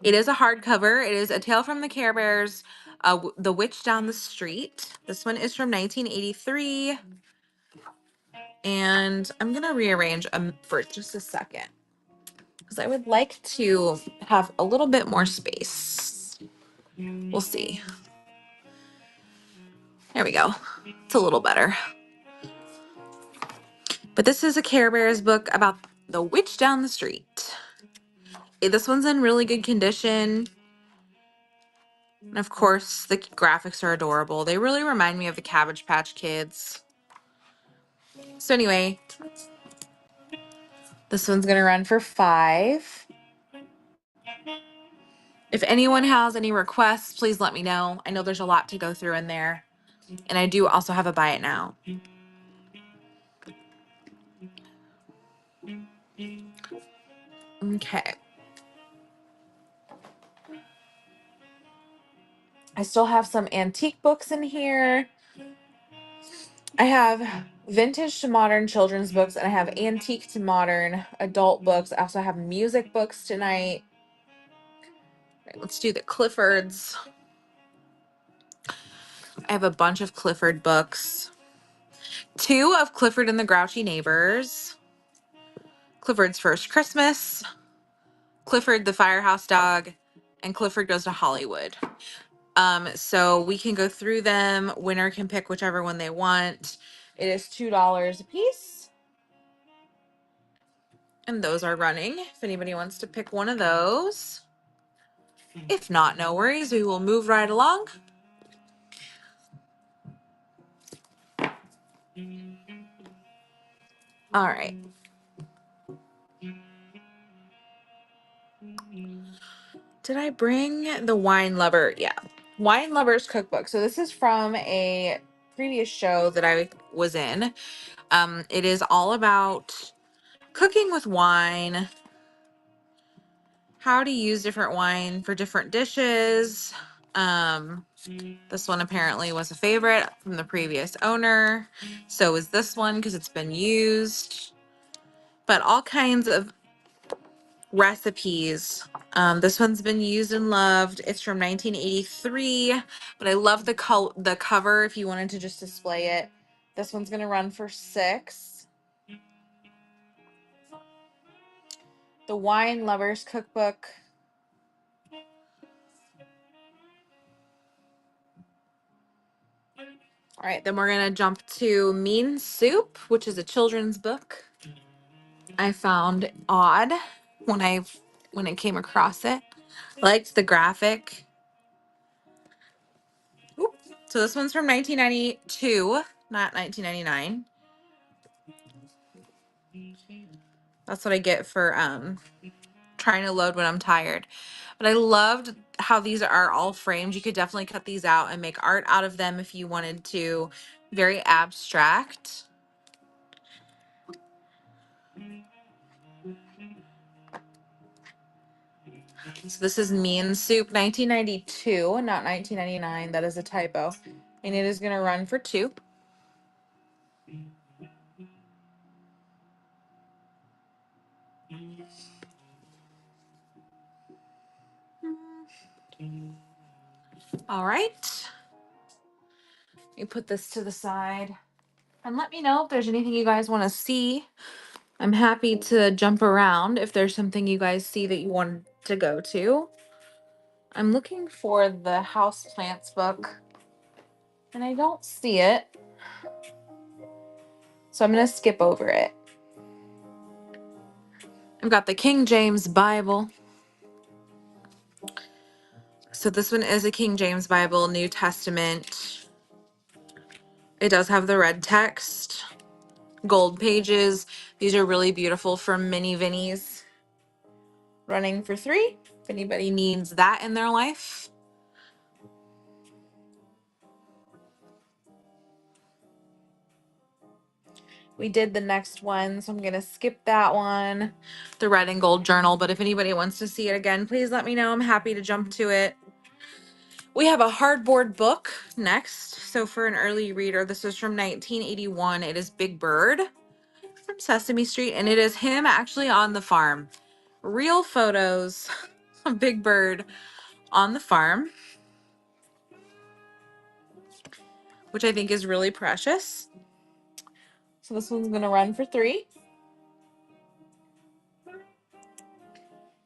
It is a hardcover. It is A Tale from the Care Bears, The Witch Down the Street. This one is from 1983. And I'm going to rearrange them for just a second because I would like to have a little bit more space. We'll see. There we go. It's a little better. But this is a Care Bears book about the witch down the street. This one's in really good condition. And of course, the graphics are adorable. They really remind me of the Cabbage Patch Kids. So anyway, this one's going to run for $5. If anyone has any requests, please let me know. I know there's a lot to go through in there. And I do also have a buy it now. Okay. I still have some antique books in here. I have vintage to modern children's books, and I have antique to modern adult books. I also have music books tonight. All right, let's do the Cliffords. I have a bunch of Clifford books. 2 of Clifford and the Grouchy Neighbors. Clifford's First Christmas. Clifford the Firehouse Dog. And Clifford Goes to Hollywood. So we can go through them. Winner can pick whichever one they want. It is $2 a piece. And those are running if anybody wants to pick one of those. If not, no worries. We will move right along. All right. Did I bring the Wine Lover? Yeah. Wine Lover's Cookbook. So this is from a previous show that I was in. It is all about cooking with wine, how to use different wine for different dishes. This one apparently was a favorite from the previous owner. So is this one because it's been used. But all kinds of recipes. This one's been used and loved. It's from 1983, but I love the cover if you wanted to just display it. This one's gonna run for $6. The Wine Lovers Cookbook. All right, then we're gonna jump to Mean Soup, which is a children's book. I found odd when I came across it. I liked the graphic. Oop. So this one's from 1992, not 1999. That's what I get for trying to load when I'm tired. But I loved how these are all framed. You could definitely cut these out and make art out of them if you wanted to. Very abstract. So this is Mean Soup 1992, not 1999. That is a typo. And it is going to run for $2. All right. You put this to the side and let me know if there's anything you guys want to see. I'm happy to jump around if there's something you guys see that you want to go to. I'm looking for the house plants book and I don't see it. So I'm going to skip over it. I've got the King James Bible. So this one is a King James Bible, New Testament. It does have the red text, gold pages. These are really beautiful from Mini Vinnies. Running for $3. If anybody needs that in their life. We did the next one, so I'm going to skip that one. The red and gold journal. But if anybody wants to see it again, please let me know. I'm happy to jump to it. We have a hardboard book next. So for an early reader, this is from 1981. It is Big Bird from Sesame Street, and it is him actually on the farm. Real photos of Big Bird on the farm, which I think is really precious. So this one's going to run for $3.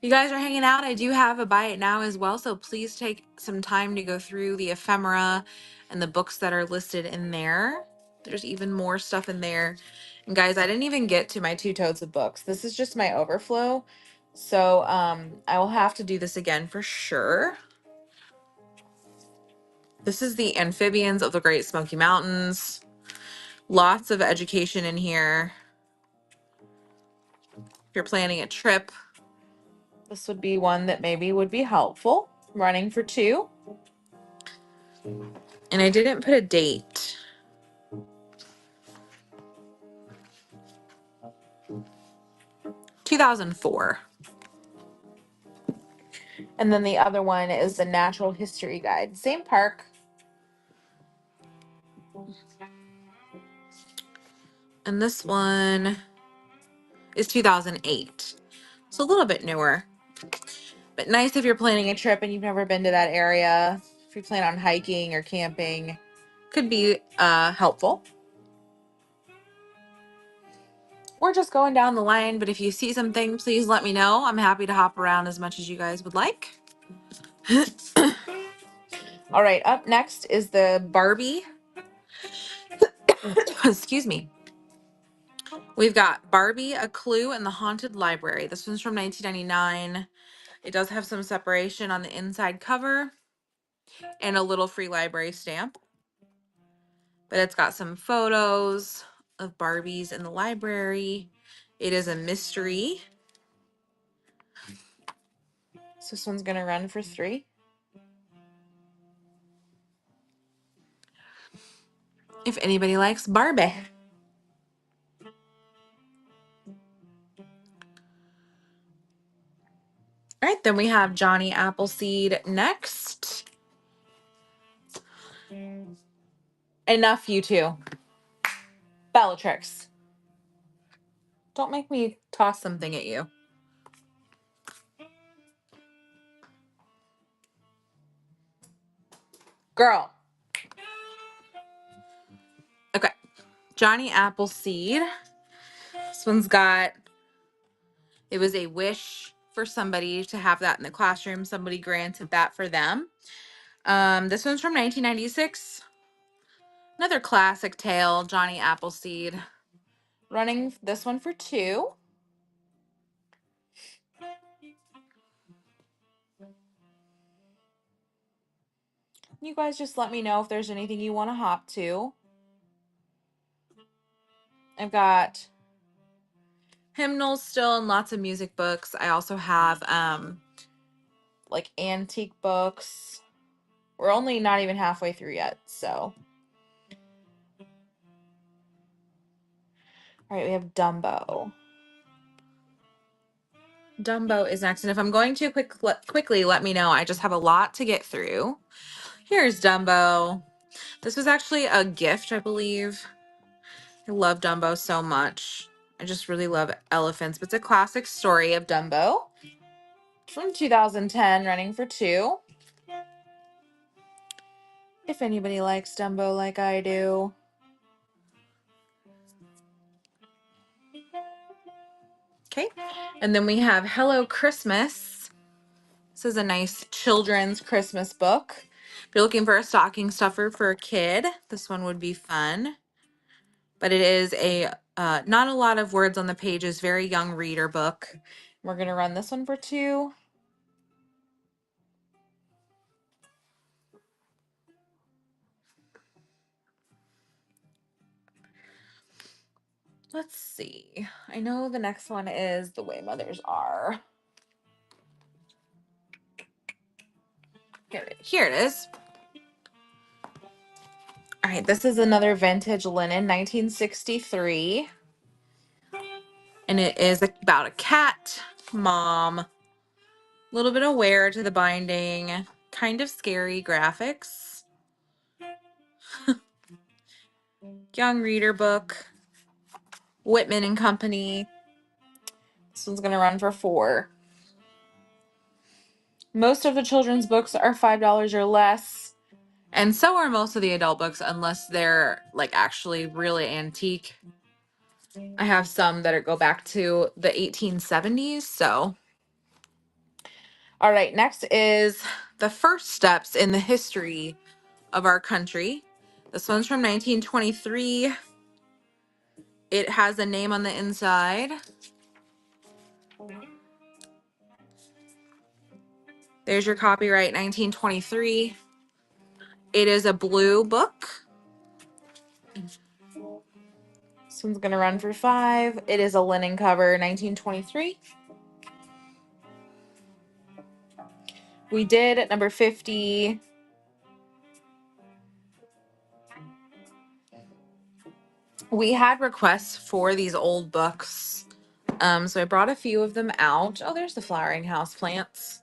You guys are hanging out. I do have a buy it now as well, so please take some time to go through the ephemera and the books that are listed in there. There's even more stuff in there. And guys, I didn't even get to my 2 totes of books. This is just my overflow. So I will have to do this again for sure. This is the Amphibians of the Great Smoky Mountains. Lots of education in here. If you're planning a trip, this would be one that maybe would be helpful. Running for $2. And I didn't put a date. $2,004. And then the other one is the Natural History Guide. Same park. And this one is 2008. So a little bit newer. But nice if you're planning a trip and you've never been to that area. If you plan on hiking or camping, could be helpful. We're just going down the line, but if you see something, please let me know. I'm happy to hop around as much as you guys would like. All right, up next is the Barbie. Excuse me. We've got Barbie, A Clue in the Haunted Library. This one's from 1999. It does have some separation on the inside cover and a little free library stamp. But it's got some photos of Barbies in the library. It is a mystery. So this one's going to run for $3. If anybody likes Barbie. All right, then we have Johnny Appleseed next. Enough, you two. Bellatrix. Don't make me toss something at you. Girl. Okay. Johnny Appleseed. This one's got, it was a wish for somebody to have that in the classroom. Somebody granted that for them. This one's from 1996. Another classic tale, Johnny Appleseed. Running this one for 2. You guys just let me know if there's anything you want to hop to. I've got hymnals still and lots of music books. I also have like antique books. We're only not even halfway through yet, so. All right, we have Dumbo. Dumbo is next, and if I'm going too quickly, let me know. I just have a lot to get through. Here's Dumbo. This was actually a gift, I believe. I love Dumbo so much. I just really love elephants, but it's a classic story of Dumbo from 2010, running for 2. If anybody likes Dumbo like I do. Okay, and then we have Hello Christmas. This is a nice children's Christmas book. If you're looking for a stocking stuffer for a kid, this one would be fun. But it is a not a lot of words on the pages, very young reader book. We're going to run this one for 2. Let's see. I know the next one is The Way Mothers Are. Here it is. All right, this is another vintage linen, 1963. And it is about a cat mom. A little bit aware to the binding. Kind of scary graphics. Young reader book. Whitman and Company. This one's going to run for 4. Most of the children's books are $5 or less. And so are most of the adult books, unless they're like actually really antique. I have some that go back to the 1870s. So, all right, next is the first steps in the history of our country. This one's from 1923. It has a name on the inside. There's your copyright, 1923. It is a blue book. This one's going to run for 5. It is a linen cover, 1923. We did at number 50. We had requests for these old books. So I brought a few of them out. Oh, there's the flowering house plants.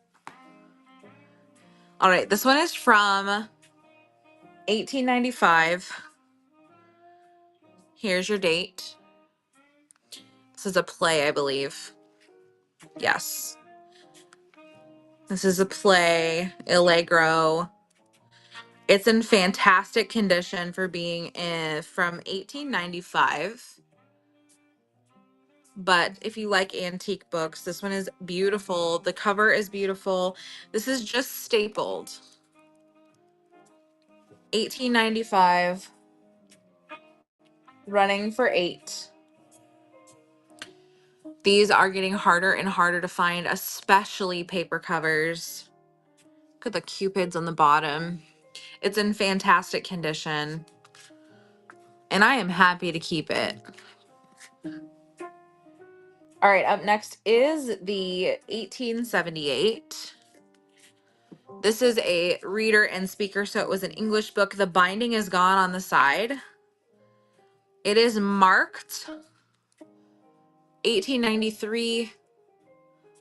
All right, this one is from 1895. Here's your date. This is a play, I believe. Yes. This is a play, Allegro. It's in fantastic condition for being from 1895. But if you like antique books, this one is beautiful. The cover is beautiful. This is just stapled. 1895. Running for 8. These are getting harder and harder to find, especially paper covers. Look at the cupids on the bottom. It's in fantastic condition. And I am happy to keep it. All right, up next is the 1878. This is a reader and speaker, so it was an English book. The binding is gone on the side. It is marked 1893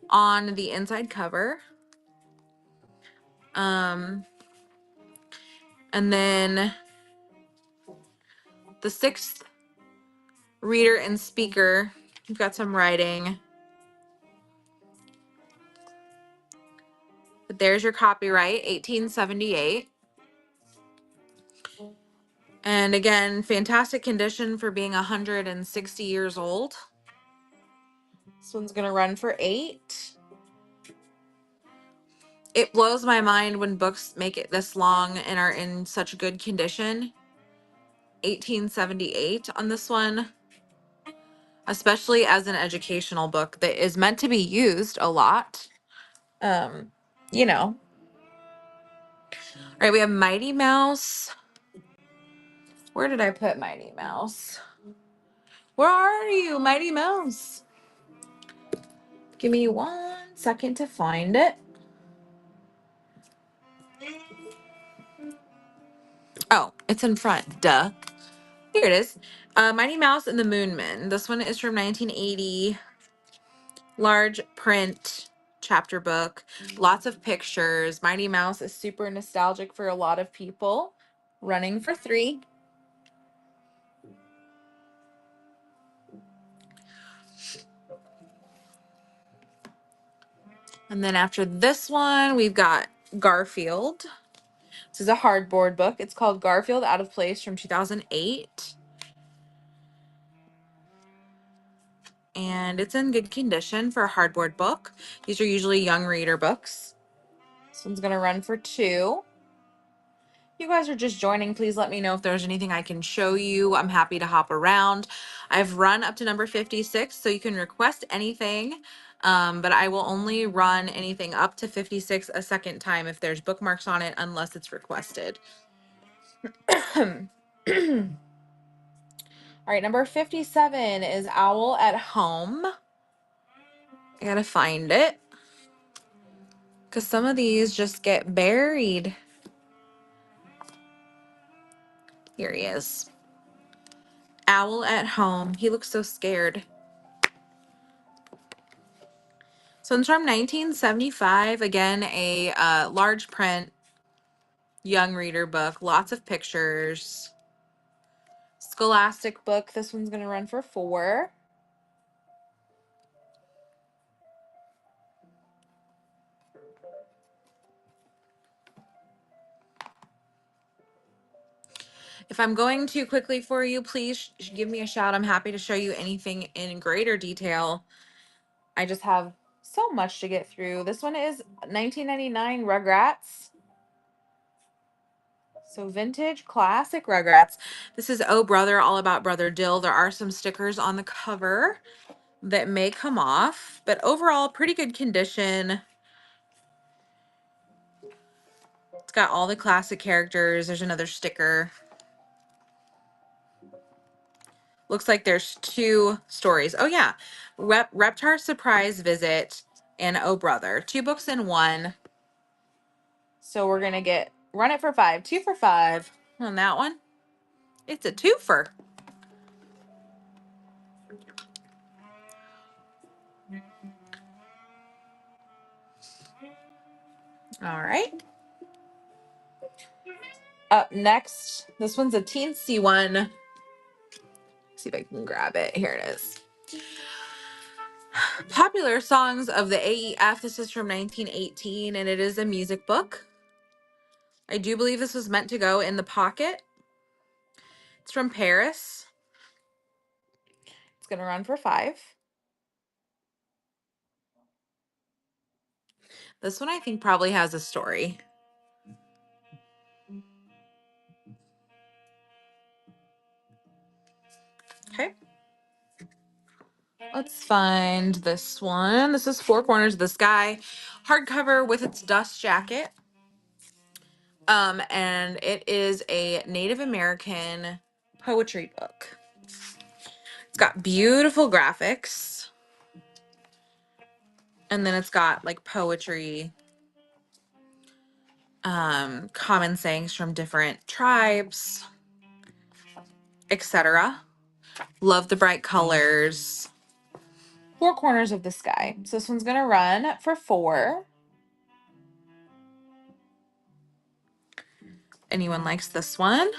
on the inside cover. And then the 6th reader and speaker, you've got some writing. But there's your copyright, 1878. And again, fantastic condition for being 160 years old. This one's going to run for 8. It blows my mind when books make it this long and are in such good condition. 1878 on this one, especially as an educational book that is meant to be used a lot. Um, you know. All right, we have Mighty Mouse. Where did I put Mighty Mouse? Where are you, Mighty Mouse? Give me 1 second to find it. Oh, it's in front. Duh. Here it is. Mighty Mouse and the Moonmen. This one is from 1980. Large print chapter book. Lots of pictures. Mighty Mouse is super nostalgic for a lot of people. Running for 3. And then after this one, we've got Garfield. This is a hardboard book. It's called Garfield Out of Place from 2008. And it's in good condition for a hardboard book. These are usually young reader books. This one's going to run for 2. You guys are just joining. Please let me know if there's anything I can show you. I'm happy to hop around. I've run up to number 56, so you can request anything. But I will only run anything up to 56 a second time if there's bookmarks on it, unless it's requested. All right, number 57 is Owl at Home. I gotta find it because some of these just get buried. Here he is. Owl at Home. He looks so scared. So it's from 1975. Again, a large print young reader book. Lots of pictures. Scholastic book. This one's going to run for 4. If I'm going too quickly for you, please give me a shout. I'm happy to show you anything in greater detail. I just have so much to get through. This one is 1999 Rugrats. So vintage classic Rugrats. This is Oh Brother, all about Brother Dill. There are some stickers on the cover that may come off, but overall pretty good condition. It's got all the classic characters. There's another sticker. Looks like there's 2 stories. Oh yeah, Reptar Surprise Visit and Oh Brother. 2 books in 1. So we're gonna run it for 5. 2 for 5 on that one. It's a twofer. All right. Up next, this one's a teensy one. See if I can grab it. Here it is. Popular Songs of the AEF. This is from 1918, and it is a music book. I do believe this was meant to go in the pocket. It's from Paris. It's going to run for 5. This one I think probably has a story. Okay. Let's find this one. This is Four Corners of the Sky. Hardcover with its dust jacket. And it is a Native American poetry book. It's got beautiful graphics. And then it's got like poetry, common sayings from different tribes, etc. Love the bright colors. Four Corners of the Sky. So this one's gonna run for 4. Anyone likes this one?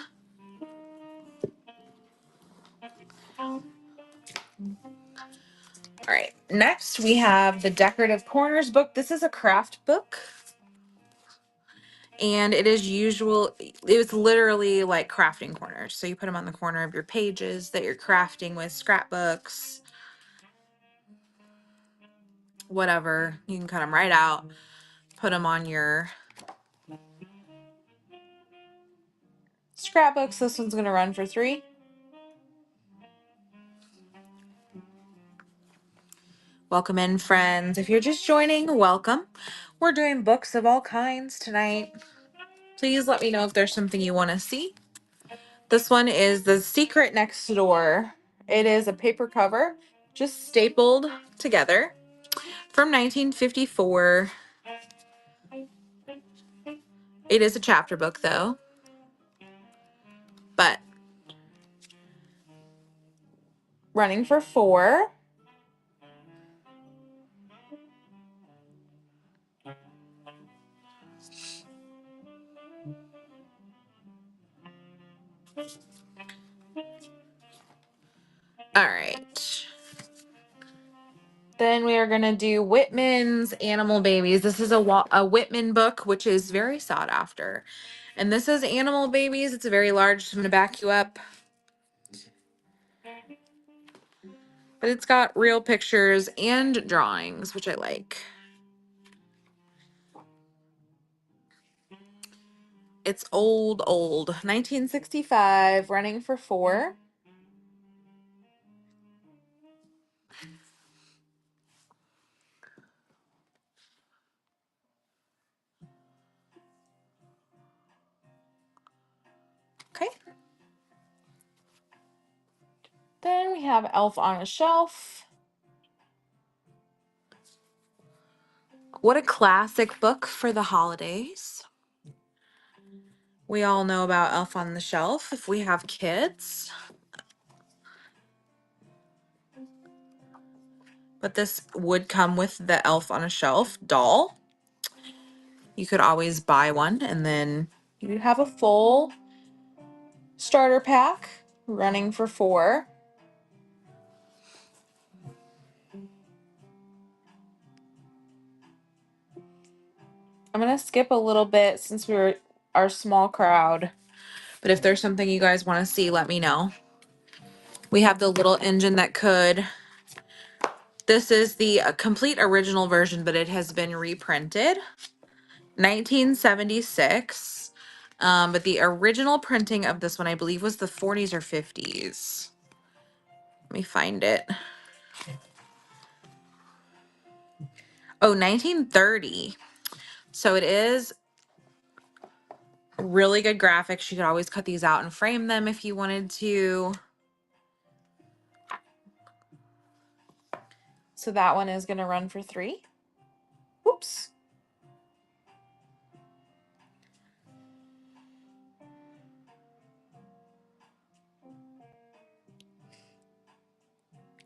All right, next we have the Decorative Corners book. This is a craft book. And it was literally like crafting corners. So you put them on the corner of your pages that you're crafting with, scrapbooks, whatever. You can cut them right out, put them on your scrapbooks. This one's going to run for $3. Welcome in, friends. If you're just joining, welcome. We're doing books of all kinds tonight. Please let me know if there's something you want to see. This one is The Secret Next Door. It is a paper cover, just stapled together, from 1954. It is a chapter book, though. But running for $4. All right. Then we are going to do Whitman's Animal Babies. This is a Whitman book, which is very sought after. And this is Animal Babies. It's a very large, so I'm going to back you up. But it's got real pictures and drawings, which I like. It's old. 1965, running for $4. Okay. Then we have Elf on a Shelf. What a classic book for the holidays. We all know about Elf on the Shelf if we have kids. But this would come with the Elf on a Shelf doll. You could always buy one, and then you have a full starter pack running for $4. I'm going to skip a little bit since we're our small crowd. But if there's something you guys want to see, let me know. We have the little engine that could. This is the complete original version, but it has been reprinted. 1976. But the original printing of this one, I believe, was the 40s or 50s. Let me find it. Oh, 1930. So it is really good graphics. You could always cut these out and frame them if you wanted to. So that one is going to run for $3. Oops.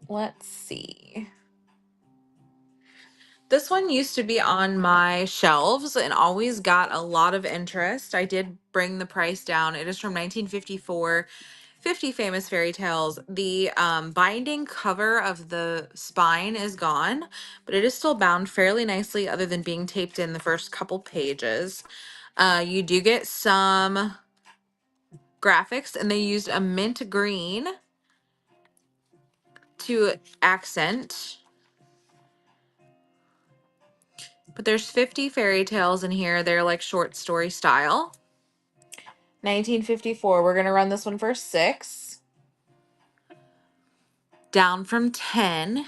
Let's see. This one used to be on my shelves and always got a lot of interest. I did bring the price down. It is from 1954, 50 Famous Fairy Tales. The binding cover of the spine is gone, but it is still bound fairly nicely other than being taped in the first couple pages. You do get some graphics, and they used a mint green to accent. But there's 50 fairy tales in here. They're like short story style. 1954. We're going to run this one for $6. Down from 10.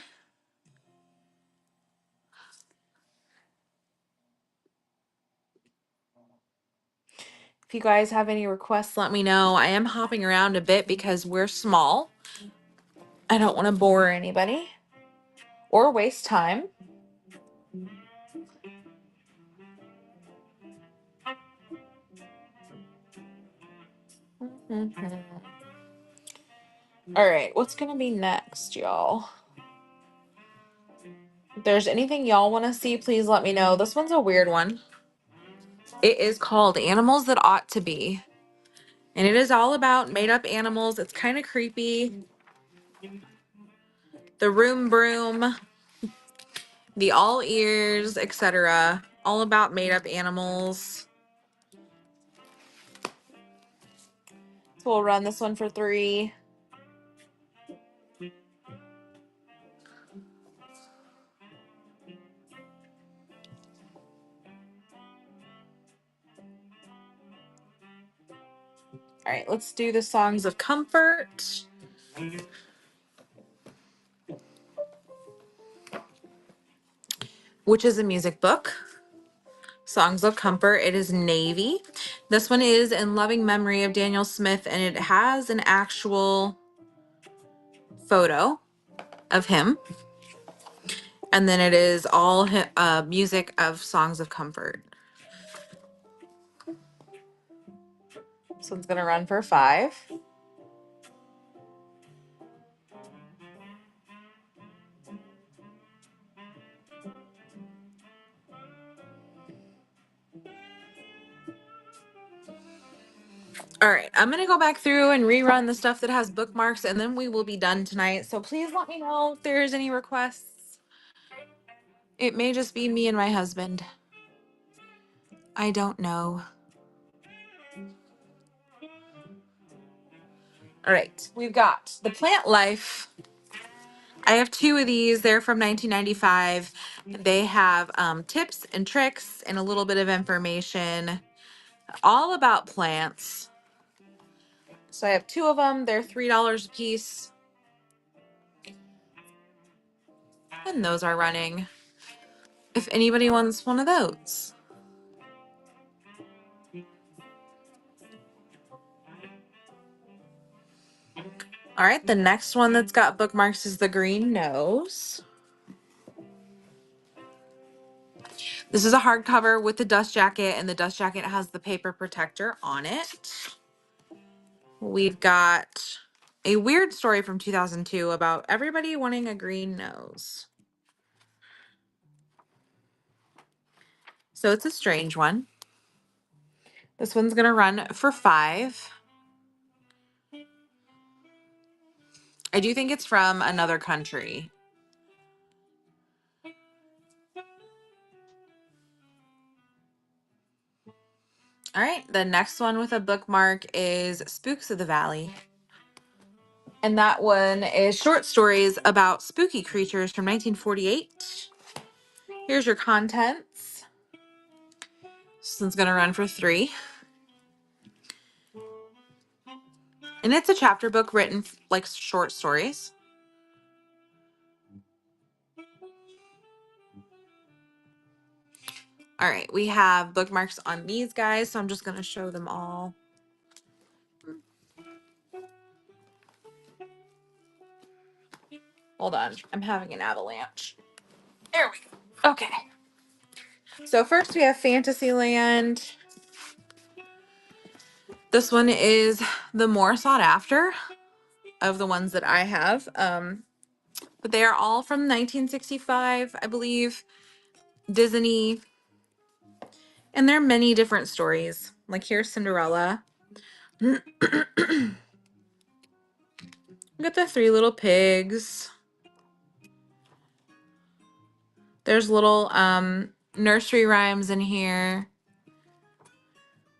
If you guys have any requests, let me know. I am hopping around a bit because we're small. I don't want to bore anybody or waste time. All right, what's going to be next, y'all? If there's anything y'all want to see, please let me know. This one's a weird one. It is called Animals That Ought to Be. And it is all about made up animals. It's kind of creepy. The room broom, the all ears, etc. All about made up animals. we'll run this one for 3. All right, let's do the Songs of Comfort, which is a music book. Songs of Comfort. It is navy. This one is in loving memory of Daniel Smith, and it has an actual photo of him. And then it is all music of Songs of Comfort. This one's going to run for 5. All right, I'm going to go back through and rerun the stuff that has bookmarks, and then we will be done tonight. So please let me know if there's any requests. It may just be me and my husband. I don't know. All right, we've got The Plant Life. I have 2 of these. They're from 1995. They have tips and tricks and a little bit of information all about plants. So I have 2 of them. They're $3 a piece. And those are running. If anybody wants one of those. All right, the next one that's got bookmarks is The Green Nose. This is a hardcover with the dust jacket, and the dust jacket has the paper protector on it. We've got a weird story from 2002 about everybody wanting a green nose. So it's a strange one. This one's going to run for 5. I do think it's from another country. All right, the next one with a bookmark is Spooks of the Valley. And that one is short stories about spooky creatures from 1948. Here's your contents. This one's going to run for 3. And it's a chapter book written like short stories. All right, we have bookmarks on these guys, so I'm just going to show them all. Hold on, I'm having an avalanche. There we go. Okay. So first we have Fantasyland. This one is the more sought after of the ones that I have. But they are all from 1965, I believe. Disney. And there are many different stories. Like here's Cinderella. Look at the 3 little pigs. There's little nursery rhymes in here.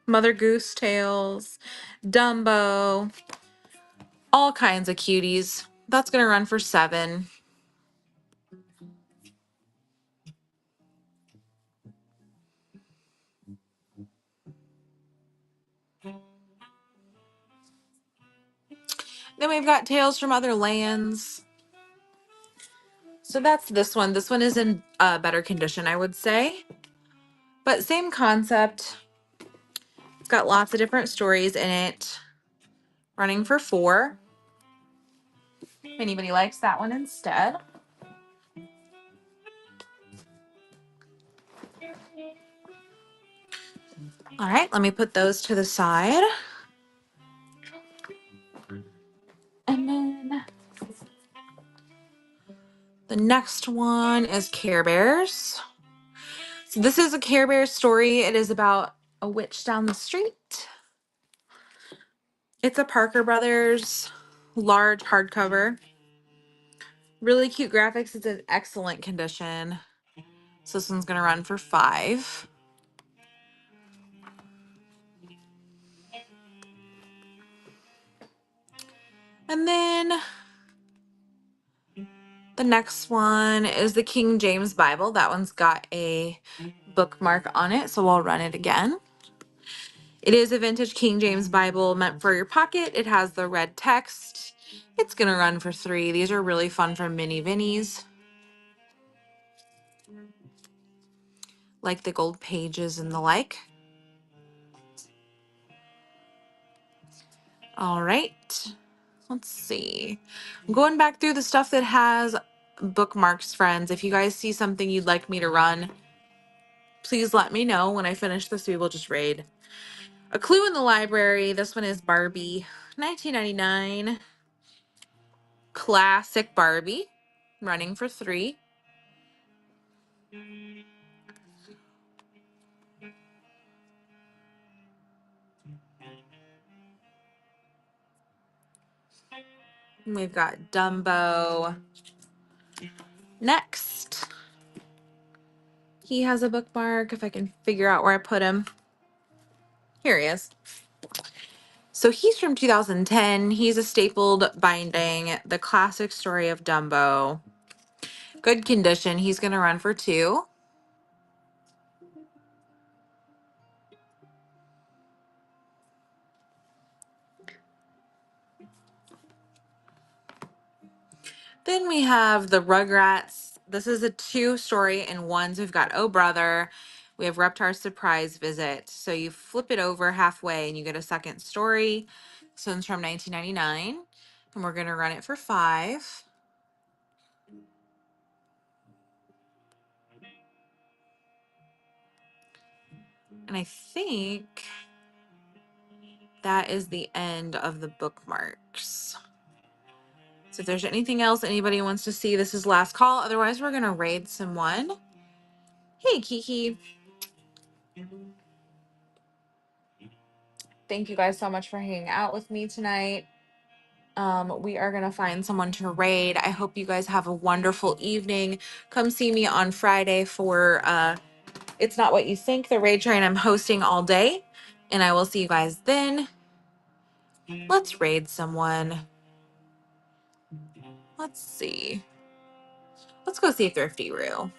Mother Goose Tales, Dumbo, all kinds of cuties. That's going to run for 7. Then we've got Tales from Other Lands. So that's this one. This one is in better condition, I would say. But same concept. It's got lots of different stories in it. Running for 4. If anybody likes that one instead. All right, let me put those to the side. And then the next one is Care Bears. So this is a Care Bears story. It is about a witch down the street. It's a Parker Brothers large hardcover. Really cute graphics. It's in excellent condition. So this one's going to run for 5. And then the next one is the King James Bible. That one's got a bookmark on it, so I'll run it again. It is a vintage King James Bible meant for your pocket. It has the red text. It's going to run for $3. These are really fun for mini Vinnies, like the gold pages and the like. All right. Let's see. I'm going back through the stuff that has bookmarks, friends. If you guys see something you'd like me to run, please let me know. When I finish this, we will just raid. A Clue in the Library. This one is Barbie, 1999. Classic Barbie, running for $3. We've got Dumbo. Next, he has a bookmark. If I can figure out where I put him. Here he is. So he's from 2010. He's a stapled binding, the classic story of Dumbo. Good condition. He's going to run for $2. Then we have the Rugrats. This is a 2-story in one. So we've got Oh Brother. We have Reptar's Surprise Visit. So you flip it over halfway and you get a second story. This one's from 1999. And we're going to run it for $5. And I think that is the end of the bookmarks. So if there's anything else anybody wants to see, this is last call. Otherwise, we're going to raid someone. Hey, Kiki. Thank you guys so much for hanging out with me tonight. We are going to find someone to raid. I hope you guys have a wonderful evening. Come see me on Friday for It's Not What You Think, the raid train I'm hosting all day. And I will see you guys then. Let's raid someone. Let's see. Let's go see Thrifty Roo.